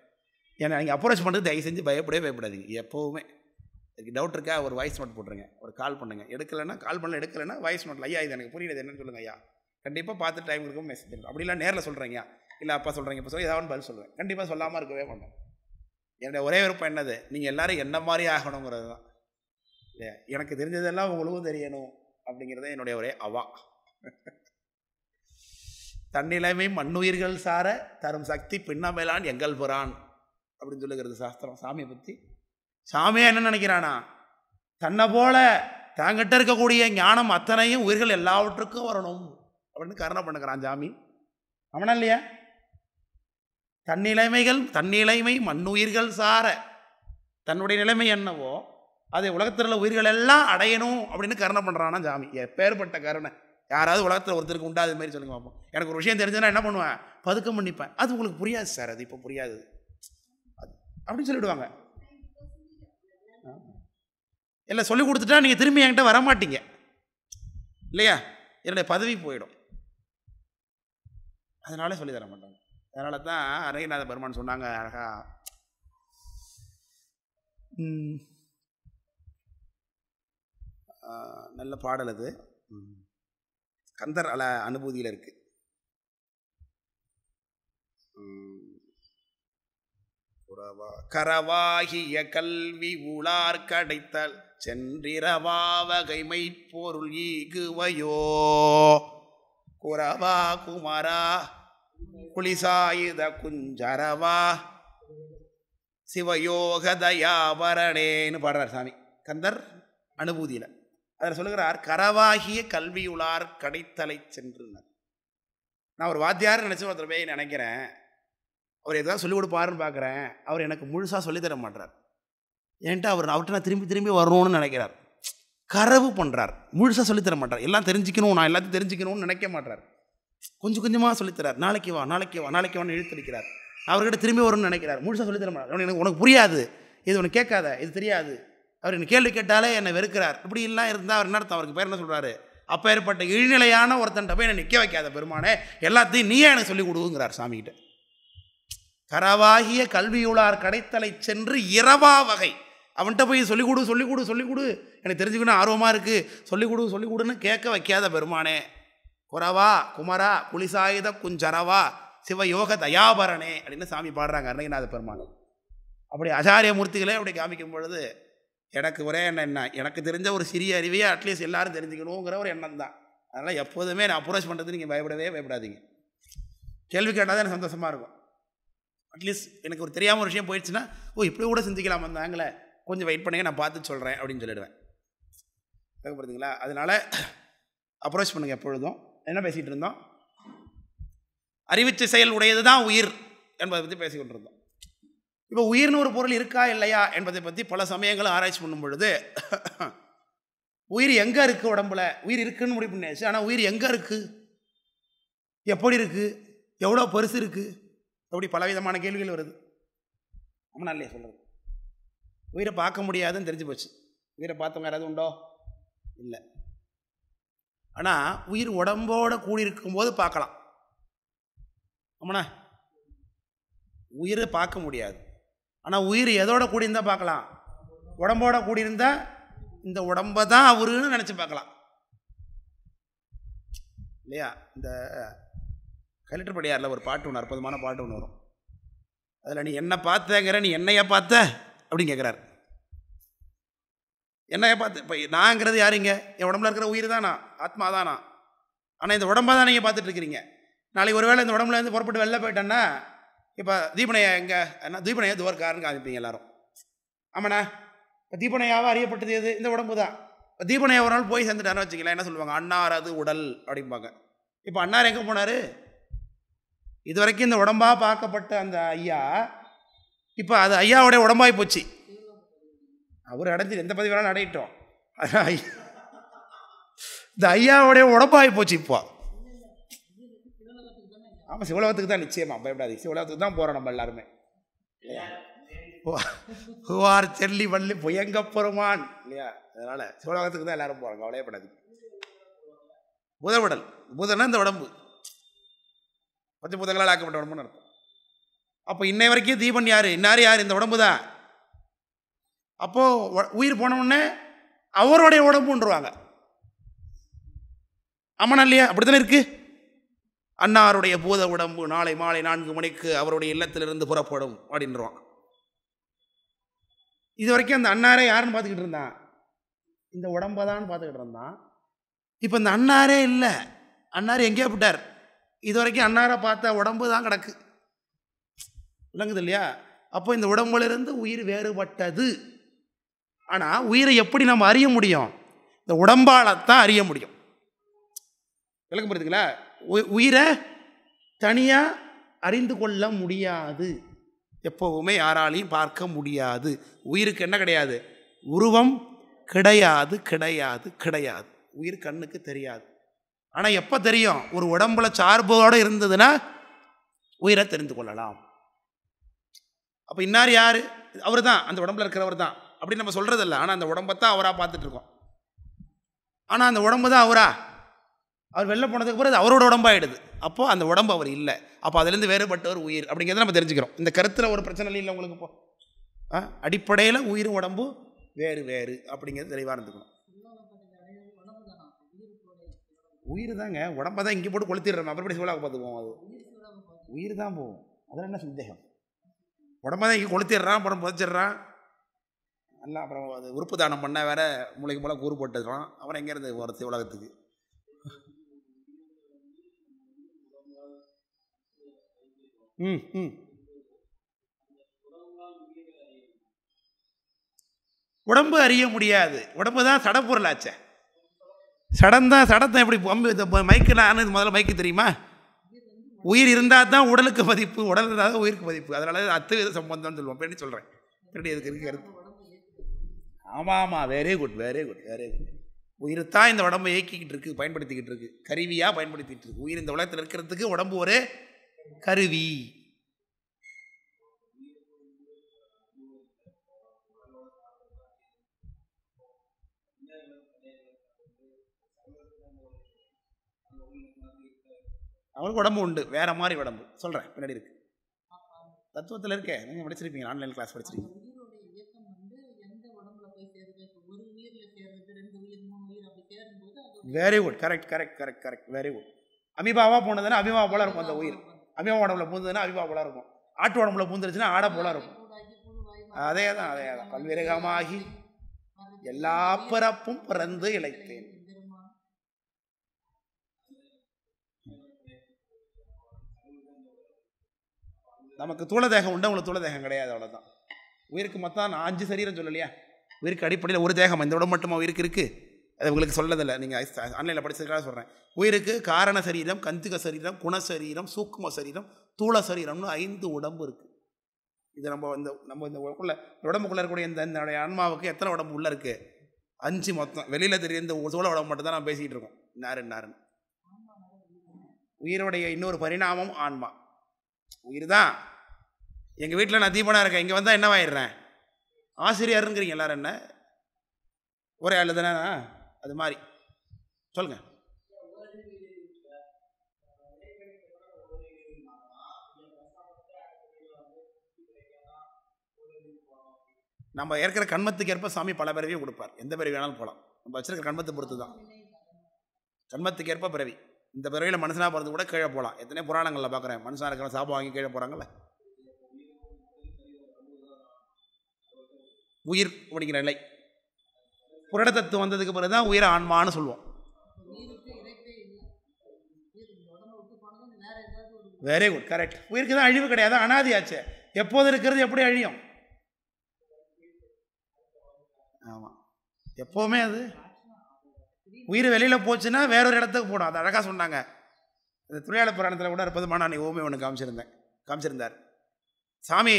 ஏன்னா நீங்கள் அப்ரோச் பண்ணுறது தயவு செஞ்சு பயப்படாதீங்க. எப்போவுமே எனக்கு டவுட் இருக்கா, ஒரு வாய்ஸ் நோட் போட்டுருங்க, ஒரு கால் பண்ணுங்கள். எடுக்கலைன்னா வாய்ஸ் நோட்டில் ஐயா இது எனக்கு புரியுது என்னன்னு சொல்லுங்கள் ஐயா. கண்டிப்பாக பார்த்து டைம் இருக்கும் மெசேஜ் இருக்கும். அப்படிலாம் நேரில் சொல்கிறீங்க, இல்லை அப்பா சொல்கிறீங்க, இப்போ சொல்லி ஏதாவது பதில் சொல்லுவேன். கண்டிப்பாக சொல்லாமல் இருக்கவே மாட்டேன். என்னுடைய ஒரே விருப்பம் என்னது, நீங்கள் எல்லோரும் என்ன மாதிரி ஆகணுங்கிறது தான் இல்லையா? எனக்கு தெரிஞ்சதெல்லாம் உங்களுக்கும் தெரியணும் அப்படிங்கிறத என்னுடைய ஒரே அவா. தன்னிலைமை மண்ணுயிர்கள் சார தரும் சக்தி பின்னமேலான் எங்கள் புறான் அப்படின்னு சொல்லுகிறது சாஸ்திரம். சாமியை பற்றி சாமியா என்ன நினைக்கிறானா, தன்னை போல தாங்கிட்ட இருக்கக்கூடிய ஞானம் அத்தனையும் உயிர்கள் எல்லாவற்றுக்கும் வரணும் அப்படின்னு கருணை பண்ணுகிறான் சாமி. அவனா இல்லையா? தன்னிலைமை மண்ணுயிர்கள் சார, தன்னுடைய நிலைமை என்னவோ அதை உலகத்தில் உள்ள உயிர்கள் எல்லாம் அடையணும் அப்படின்னு கருணை பண்ணுறானா சாமி. எப்பேற்பட்ட கருணை! யாராவது உலகத்தில் ஒருத்தருக்கு உண்டா அது மாதிரி சொல்லுங்க பார்ப்போம். எனக்கு ஒரு விஷயம் தெரிஞ்சதுன்னா என்ன பண்ணுவேன், பதுக்கம் பண்ணிப்பேன். அது உங்களுக்கு புரியாது சார், அது இப்போ புரியாது அப்படின்னு சொல்லிவிடுவாங்க. இல்லை சொல்லி கொடுத்துட்டா நீங்கள் திரும்பி என்கிட்ட வரமாட்டீங்க இல்லையா? என்னுடைய பதவி போயிடும். அதனால சொல்லி தர மாட்டாங்க. அதனால தான் அருணகிரிநாத பெருமான் சொன்னாங்க அழகா, நல்ல பாடல் அது, கந்தர் அனுபூதியில் இருக்கு. கரவாகிய கல்வி உளார் கடைத்தல் சென்றிரவா வகைமை பொருள் ஈகுவையோ குரவா குமரா குளிசாயுத குஞ்சரவா சிவயோக தயாபரணேன்னு பாடுறார் சாமி கந்தர் அனுபூதியில். அதில் சொல்லுகிறார், கரவாகிய கல்வியுளார் கடைத்தலை சென்றுனார். நான் ஒரு வாத்தியார் நினச்சி ஒருத்தர் போய் நினைக்கிறேன், அவர் எதாவது சொல்லிக் கொடுப்பாருன்னு பார்க்குறேன். அவர் எனக்கு முழுசாக சொல்லித்தர மாட்டார். ஏன்ட்டு அவர்கிட்ட நான் திரும்பி வரணும்னு நினைக்கிறார். கரவு பண்ணுறார், முழுசாக சொல்லித்தர மாட்டார். எல்லாம் தெரிஞ்சுக்கணும், நான் எல்லாத்தையும் தெரிஞ்சுக்கணும்னு நினைக்க மாட்டார். கொஞ்சம் கொஞ்சமாக சொல்லித்தரார். நாளைக்கு வான்னு இழுத்தடிக்கிறார். அவர்கிட்ட திரும்பி வரும்னு நினைக்கிறார். முழுசாக சொல்லித்தர மாட்டார். உனக்கு புரியாது, இது உனக்கு கேட்காத, இது தெரியாது. அவர் என்ன கேள்வி கேட்டாலே என்னை வெறுக்கிறார். இப்படிலாம் இருந்தால் அவர் என்ன அர்த்தம்? அவருக்கு பேர் என்ன சொல்கிறாரு, அப்போ ஏற்பட்ட இழிநிலையான ஒருத்தன்ட்ட போய் என்னை நிற்க வைக்காத பெருமானே, எல்லாத்தையும் நீயே எனக்கு சொல்லிக் கொடுங்கிறார் சாமிகிட்ட. கரவாகிய கல்வியுளார் கடைத்தலை சென்று இரவா வகை, அவன்கிட்ட போய் சொல்லிக் கொடு எனக்கு தெரிஞ்சுக்கணும் ஆர்வமாக இருக்குது, சொல்லிக் கொடுன்னு கேட்க வைக்காத பெருமானே, குரவா குமரா குளிசாயுத குஞ்சரவா சிவயோக தயாபரணே அப்படின்னு சாமி பாடுறாங்க அருணகிரிநாத பெருமான். அப்படி ஆச்சாரிய மூர்த்திகளே அப்படி காமிக்கும் பொழுது எனக்கு ஒரே எண்ணம் என்ன, எனக்கு தெரிஞ்ச ஒரு சிறிய அறிவையே அட்லீஸ்ட் எல்லாரும் தெரிஞ்சுக்கணுங்கிற ஒரு எண்ணம் தான். அதனால் எப்போதுமே நான் அப்ரோச் பண்ணுறது நீங்கள் பயப்படாதீங்க. கேள்வி கேட்டால் தான் எனக்கு சந்தோஷமாக இருக்கும். அட்லீஸ்ட் எனக்கு ஒரு தெரியாமல் ஒரு விஷயம் போயிடுச்சுன்னா, ஓ இப்படி கூட சிந்திக்கலாம் வந்தாங்களே, கொஞ்சம் வெயிட் பண்ணுங்க, நான் பார்த்து சொல்கிறேன் அப்படின்னு சொல்லிடுவேன். கேட்கப்படுதுங்களா? அதனால் அப்ரோச் பண்ணுங்கள் எப்பொழுதும். என்ன பேசிகிட்டு இருந்தோம்? அறிவிச்ச செயல் உடையது தான் உயிர் என்பதை பற்றி பேசிக்கிட்டு இருந்தோம். இப்போ உயிர்னு ஒரு பொருள் இருக்கா இல்லையா என்பதை பற்றி பல சமயங்களும் ஆராய்ச்சி பண்ணும் பொழுது, உயிர் எங்கே இருக்குது? உடம்புல உயிர் இருக்குன்னு முடிவு பண்ணியாச்சு. ஆனால் உயிர் எங்கே இருக்குது, எப்படி இருக்குது, எவ்வளோ பெருசு இருக்குது, அப்படி பலவிதமான கேள்விகள் வருது. ஆமாம் இல்லையா சொல்கிறது? உயிரை பார்க்க முடியாதுன்னு தெரிஞ்சு போச்சு. உயிரை பார்த்தவங்க யாராவது உண்டோ? இல்லை. ஆனால் உயிர் உடம்போடு கூடியிருக்கும்போது பார்க்கலாம். ஆமாண்ணா, உயிரை பார்க்க முடியாது. ஆனால் உயிர் எதோட கூடியிருந்தால் பார்க்கலாம்? உடம்போட கூடியிருந்தால் இந்த உடம்பை தான் அவருன்னு நினச்சி பார்க்கலாம் இல்லையா? இந்த கலெக்டர் படியாரில் ஒரு பாட்டு ஒன்று, அற்புதமான பாட்டு ஒன்று வரும். அதில் நீ என்ன பார்த்தங்கிற, நீ என்னையா பார்த்த அப்படின்னு கேட்குறாரு. என்னையா பார்த்து? இப்போ நாங்கிறது யாருங்க? என் உடம்புல இருக்கிற உயிர் தானா, ஆத்மா தானா. ஆனால் இந்த உடம்பை தான் நீங்கள் பார்த்துட்ருக்கிறீங்க. நாளைக்கு ஒரு வேளை இந்த உடம்புல இருந்து புறப்பட்டு வெளில போயிட்டேன்னா, இப்போ தீபனையா எங்கே என்ன, தீபனையா துவர்க்காருன்னு காமிப்பீங்க எல்லாரும். ஆமாண்ணா, இப்போ தீபனையாவை அறியப்பட்டது எது? இந்த உடம்பு தான். இப்போ தீபனையா ஒரு நாள் போய் சேர்ந்துட்டாருன்னு வச்சுக்கலாம், என்ன சொல்லுவாங்க? அன்னார் அது உடல் அப்படிம்பாங்க. இப்போ அன்னார் எங்கே போனார்? இது வரைக்கும் இந்த உடம்பாக பார்க்கப்பட்ட அந்த ஐயா இப்போ அது ஐயாவுடைய உடம்பாகி போச்சு. அவர் அடைஞ்சி எந்த பதவி வேணாலும் அடையிட்டோம். இந்த ஐயாவுடைய உடம்பாகி போச்சு இப்போ. ஆமாம், சிவலோகத்துக்கு தான். நிச்சயமா பயப்படாது, சிவலோகத்துக்கு தான் போகிறோம் நம்ம எல்லாருமே. ஹுவார் செல்லி வள்ளி புயங்க பெருமான் இல்லையா? அதனால் சிவலோகத்துக்கு தான் எல்லாரும் போகிறாங்க, கவலையப்படாது. புதவுடல், புதன்னா இந்த உடம்பு, பச்சை புதங்களால் ஆக்கப்பட்ட உடம்புன்னு இருக்கும். அப்போ இன்னை வரைக்கும் தீபன் யார்? இன்னார் யார்? இந்த உடம்பு தான். அப்போது உயிர் போனவுடனே அவருடைய உடம்புன்றுவாங்க. ஆமாண்ணா இல்லையா? அப்படி தானே இருக்குது. அன்னாருடைய பூத உடம்பு நாளை மாலை 4 மணிக்கு அவருடைய இல்லத்திலிருந்து புறப்படும் அப்படின்றான். இது வரைக்கும் அந்த அன்னாரே யாருன்னு பார்த்துக்கிட்டு இருந்தான்? இந்த உடம்பை தான் பார்த்துக்கிட்டு இருந்தான். இப்போ இந்த அன்னாரே இல்லை, அன்னார் எங்கேயோ போட்டார். இது வரைக்கும் அன்னாரை பார்த்த உடம்பு தான் கிடக்கு. விளங்குது இல்லையா? அப்போ இந்த உடம்புலேருந்து உயிர் வேறுபட்டது. ஆனால் உயிரை எப்படி நம்ம அறிய முடியும்? இந்த உடம்பால்தான் அறிய முடியும். விளக்கம் புரியுதுங்களா? உயிரை தனியாக அறிந்து கொள்ள முடியாது, எப்போவுமே யாராலையும் பார்க்க முடியாது. உயிருக்கு என்ன கிடையாது? உருவம் கிடையாது, கிடையாது, கிடையாது. உயிர் கண்ணுக்கு தெரியாது. ஆனால் எப்போ தெரியும்? ஒரு உடம்புல சார்போடு இருந்ததுன்னா உயிரை தெரிந்து கொள்ளலாம். அப்போ இன்னார் யார்? அவர் தான், அந்த உடம்புல இருக்கிறவர் தான் அப்படின்னு நம்ம சொல்கிறதில்ல. ஆனால் அந்த உடம்பை தான் அவராக பார்த்துட்ருக்கோம். ஆனால் அந்த உடம்பு தான் அவரா? அவர் வெளில போனதுக்கு பிறகு அவரோட உடம்பாயிடுது. அப்போது அந்த உடம்பு அவர் இல்லை. அப்போ அதுலேருந்து வேறுபட்டவர் உயிர் அப்படிங்கிறத நம்ம தெரிஞ்சுக்கிறோம். இந்த கருத்தில் ஒரு பிரச்சனை இல்லை உங்களுக்கு. இப்போ அடிப்படையில் உயிரும் உடம்பு வேறு வேறு அப்படிங்கிறது தெளிவாக இருந்துக்கணும். உயிர் தாங்க, உடம்பை தான் இங்கே போட்டு கொளுத்திடுறோம். அப்புறம் சிவலாக பார்த்துக்குவோம். அது உயிர் தான் போகும், அதில் என்ன சந்தேகம்? உடம்பை தான் இங்கே கொளுத்திடுறான், அப்புறம் புதைச்சிடுறான். நல்லா அப்புறம் அது உறுப்பு தானம் பண்ண வேற மூளைக்கு போல கூறு போட்டுடுறான். அப்புறம் எங்கேருந்து ஒரு சிவலகத்துக்கு? உடம்பு அறிய முடியாது. உடம்பு தான் சடப்பொருளாச்சே. சடந்தான். சடத்தை எப்படி மைக்கு? நான் முதல்ல மைக்கு தெரியுமா? உயிர் இருந்தால் தான் உடலுக்கு மதிப்பு, உடல் இருந்தால் தான் உயிருக்கு மதிப்பு. அதனால அத்துவித சம்பந்தம்னு சொல்லுவோம். பெண்ணு சொல்கிறேன், பெண்ணு எதுக்கு இருக்கு கருத்து. ஆமாம் ஆமாம், very good very good very good. உயிர் தான் இந்த உடம்பை இயக்கிக்கிட்டு இருக்குது, பயன்படுத்திக்கிட்டு இருக்கு, கருவியாக பயன்படுத்திக்கிட்டு இருக்கு. உயிர் இந்த உலகத்தில் இருக்கிறதுக்கு உடம்பு ஒரு கருவி. அவங்களுக்கு உடம்பு உண்டு, வேற மாதிரி உடம்பு. சொல்கிறேன், பின்னாடி இருக்கு, தத்துவத்தில் இருக்கே. நீங்கள் படிச்சிருப்பீங்க, ஆன்லைன் கிளாஸ் படிச்சிருக்கீங்க. Very good, correct correct correct correct, very good. அமீபாவாக போனதுன்னா அமீபா போல இருக்கும் அந்த உயிர். அமீபா உடம்புல பூந்ததுன்னா அமீபா போல இருக்கும். ஆட்டு உடம்புல பூந்துருச்சுன்னா ஆடை போல இருக்கும். அதே தான் அதே தான். பல்விரகமாகி எல்லா பிறப்பும் பிறந்து இழைத்தேன். நமக்கு தூளதேகம் உண்டு, உங்களுக்கு தூளதேகம் கிடையாது, அவ்வளோதான். உயிருக்கு மொத்தம் 5 சரீரம் சொல்லலையா? உயிருக்கு அடிப்படையில் ஒரு தேகம், இந்த உடம்பு மட்டுமா உயிருக்கு இருக்குது? அது உங்களுக்கு சொல்லதில்லை, நீங்கள் ஆன்லைனில் படித்ததுக்காக சொல்கிறேன். உயிருக்கு காரண சரீரம், கந்திக சரீரம், குணசரீரம், சூக்கும சரீரம், தூள சரீரம்னு 5 உடம்பு இருக்குது. இது நம்ம இந்த உடம்புக்குள்ளே இருக்கக்கூடிய இந்த ஆன்மாவுக்கு எத்தனை உடம்பு உள்ளே இருக்குது? 5 மொத்தம். வெளியில் தெரிய இந்த தூள உடம்பு மட்டும் தான் நான் பேசிக்கிட்டு இருக்கோம். நாருன்னு உயிரோடைய இன்னொரு பரிணாமம் ஆன்மா. உயிர் தான். எங்கள் வீட்டில் நான் தீபனாக இருக்கேன், இங்கே வந்தால் என்னவாயிடுறேன்? ஆசிரியருங்கிறீங்க எல்லாரும். என்ன ஒரே ஆள் தானே? அது மாதிரி சொல்லுங்க. நம்ம ஏற்கிற கண்மத்துக்கு ஏற்ப சாமி பல பிறவியும் கொடுப்பார். எந்த பிறவி வேணாலும் போகலாம். நம்ம வச்சிருக்கிற கண்மத்தை பொறுத்து தான். கண்மத்துக்கு ஏற்ப பிறவி. இந்த பிறவியில் மனுஷனாக பிறந்து கூட கீழே போகலாம். எத்தனை புராணங்களில் பார்க்குறேன், மனுஷனாக இருக்கிற சாபம் வாங்கி கீழே போகிறாங்கல்ல. உயிர் அப்படிங்கிற நிலை புரடத்தத்துவம் வந்ததுக்கு பிறகு தான் உயிரை ஆன்மான்னு சொல்லுவோம். Very good, correct. உயிருக்கு தான் அழிவு கிடையாது, அனாதியாச்சு. எப்போது இருக்கிறது எப்படி அழியும்? ஆமாம், எப்போவுமே அது உயிர் வெளியில் போச்சுன்னா வேறொரு இடத்துக்கு போடும். அது அழகாக சொன்னாங்க. இந்த துறையாளர் புராணத்தில் கூட அற்புதமான நான் ஓமே ஒன்று காமிச்சிருந்தார். சாமி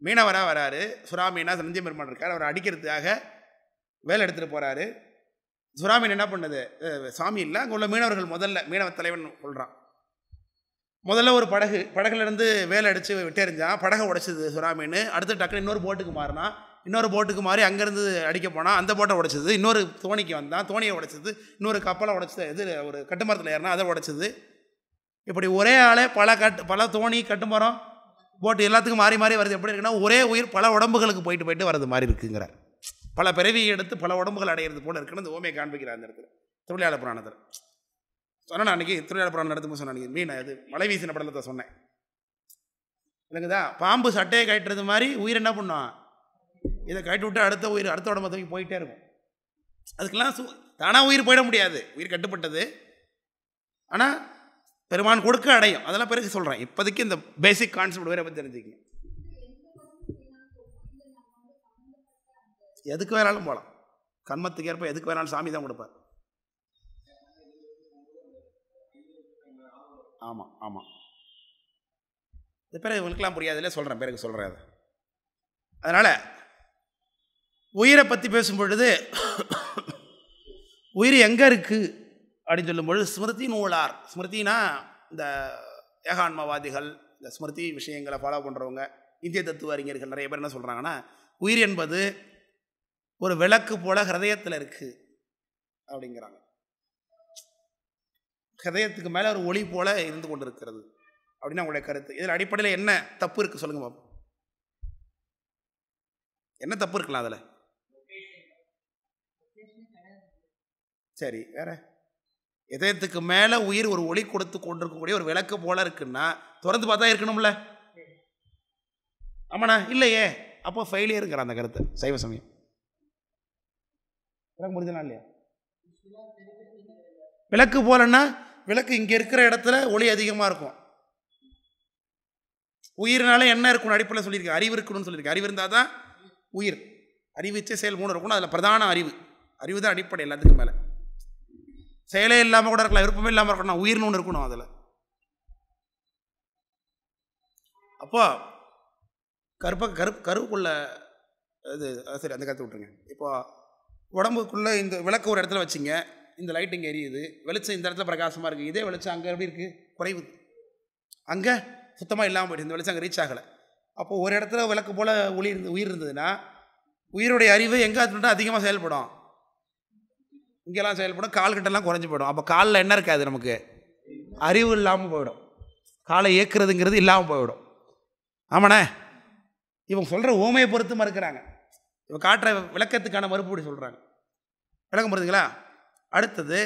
மீனவராக வராரு. சுறாமீனா நந்திய பெருமான் இருக்கார். அவர் அடிக்கிறதுக்காக வேலை எடுத்துகிட்டு போகிறாரு. சுறாமீன் என்ன பண்ணுது? சாமி இல்லை, அங்கே உள்ள மீனவர்கள் முதல்ல மீனவ தலைவன் சொல்கிறான். முதல்ல ஒரு படகுலேருந்து வேலை அடித்து விட்டெறிஞ்சான். படகை உடைச்சிது சுறாமீன். அடுத்து டக்குனு இன்னொரு போட்டுக்கு மாறினா. இன்னொரு போட்டுக்கு மாறி அங்கேருந்து அடிக்க போனால் அந்த போட்டை உடைச்சிது. இன்னொரு தோணிக்கு வந்தான், தோணியை உடைச்சிது. இன்னொரு கப்பலை உடைச்சது, இது ஒரு கட்டுமரத்தில் ஏறினா அதை உடைச்சிது. இப்படி ஒரே ஆளே பல தோணி, கட்டுமரம், போட்டு எல்லாத்துக்கும் மாறி மாறி வருது. எப்படி இருக்குன்னா ஒரே உயிர் பல உடம்புகளுக்கு போயிட்டு வர்றது மாதிரி இருக்குங்கிறார். பல பிறவியை எடுத்து பல உடம்புகள் அடையிறது போல இருக்குன்னு அந்த ஓமையை காண்பிக்கிறார் அந்த இடத்துல. திருவிளையாடல் புராணத்தில் சொன்னேன் அன்றைக்கி. திருவிளையாடல் புராணம் நடத்தும்போது சொன்னேன், மீன் அது மலை வீசின படலத்தை சொன்னேன் இல்லைங்கதா. பாம்பு சட்டையை கட்டுறது மாதிரி உயிர் என்ன பண்ணும்? இதை கட்டி விட்டு அடுத்த உயிர் அடுத்த உடம்பு தூக்கி போயிட்டே இருக்கும். அதுக்கெல்லாம் தானாக உயிர் போயிட முடியாது, உயிர் கட்டுப்பட்டது. ஆனால் பெருமான் கொடுக்க அடையும். அதெல்லாம் பிறகு சொல்கிறேன். இப்போதைக்கு இந்த பேசிக் கான்செப்ட் வேற பற்றி தெரிஞ்சுக்கங்க. எதுக்கு வேணாலும் போகலாம். கண்மத்துக்கு ஏற்ப எதுக்கு வேணாலும் சாமி தான் கொடுப்பார். ஆமாம் ஆமாம். இது பிறகு இவங்களுக்கெல்லாம் புரியாதுல்ல, சொல்கிறேன், பிறகு சொல்கிறேன். அது அதனால் உயிரை பற்றி பேசும் பொழுது உயிர் எங்கே இருக்குது அப்படின்னு சொல்லும்பொழுது ஸ்மிருதி நூலார். ஸ்மிருதினா இந்த ஏகான்மவாதிகள், இந்த ஸ்மிருதி விஷயங்களை ஃபாலோ பண்ணுறவங்க, இந்திய தத்துவ அறிஞர்கள் நிறைய பேர் என்ன சொல்கிறாங்கன்னா, உயிர் என்பது ஒரு விளக்கு போல ஹிருதயத்தில் இருக்குது அப்படிங்கிறாங்க. ஹிருதயத்துக்கு மேலே ஒரு ஒளி போல இருந்து கொண்டு இருக்கிறது அப்படின்னு அவங்களுடைய கருத்து. இதில் அடிப்படையில் என்ன தப்பு இருக்குது சொல்லுங்க பாப்போம். என்ன தப்பு இருக்கலாம் அதில்? சரி, வேற இதயத்துக்கு மேலே உயிர் ஒரு ஒளி கொடுத்து கொண்டிருக்கக்கூடிய ஒரு விளக்கு போல இருக்குன்னா திறந்து பார்த்தா இருக்கணும்ல. ஆமாண்ணா, இல்லையே, அப்போ ஃபெயிலியருங்கிற அந்த கருத்து சைவ சமயம். முடிஞ்சலாம் இல்லையா? விளக்கு போலன்னா விளக்கு இங்கே இருக்கிற இடத்துல ஒளி அதிகமாக இருக்கும். உயிர்னால என்ன இருக்கணும் அடிப்படையில் சொல்லியிருக்கேன், அறிவு இருக்கணும்னு சொல்லியிருக்கேன். அறிவு இருந்தால் தான் உயிர். அறிவு இச்சை செயல் 3 இருக்கணும். அதில் பிரதான அறிவு. அறிவு தான் அடிப்படை எல்லாத்துக்கும் மேலே. செயலே இல்லாமல் கூட இருக்கலாம், விருப்பமே இல்லாமல் இருக்கணும், உயிர்னு ஒன்று இருக்கணும் அதில். அப்போ கருவுக்குள்ள இது சரி, அந்த கருத்து விட்டுருங்க. இப்போ உடம்புக்குள்ளே இந்த விளக்கு ஒரு இடத்துல வச்சிங்க, இந்த லைட் இங்கே எரியுது, வெளிச்சம் இந்த இடத்துல பிரகாசமாக இருக்குது. இதே வெளிச்சம் அங்கே எப்படி இருக்குது? குறைவு. அங்கே சுத்தமாக இல்லாமல் போயிடுது, இந்த வெளிச்சம் அங்கே ரீச் ஆகலை. அப்போது ஒரு இடத்துல விளக்கு போல் உயிர் இருந்ததுன்னா உயிருடைய அறிவு எங்கே அதிகமாக செயல்படும்? இங்கெல்லாம் செயல்படும், கால்கிட்டெல்லாம் குறைஞ்சி போயிடும். அப்போ காலில் என்ன இருக்காது? நமக்கு அறிவு இல்லாமல் போயிடும். காலை இயக்குறதுங்கிறது இல்லாமல் போயிடும். ஆமாண்ணே, இவங்க சொல்கிற ஓமையை பொறுத்து மறுக்கிறாங்க. இவங்க காட்டுற விளக்கத்துக்கான மறுப்படி சொல்கிறாங்க. விளக்கம் புரியுதுங்களா? அடுத்தது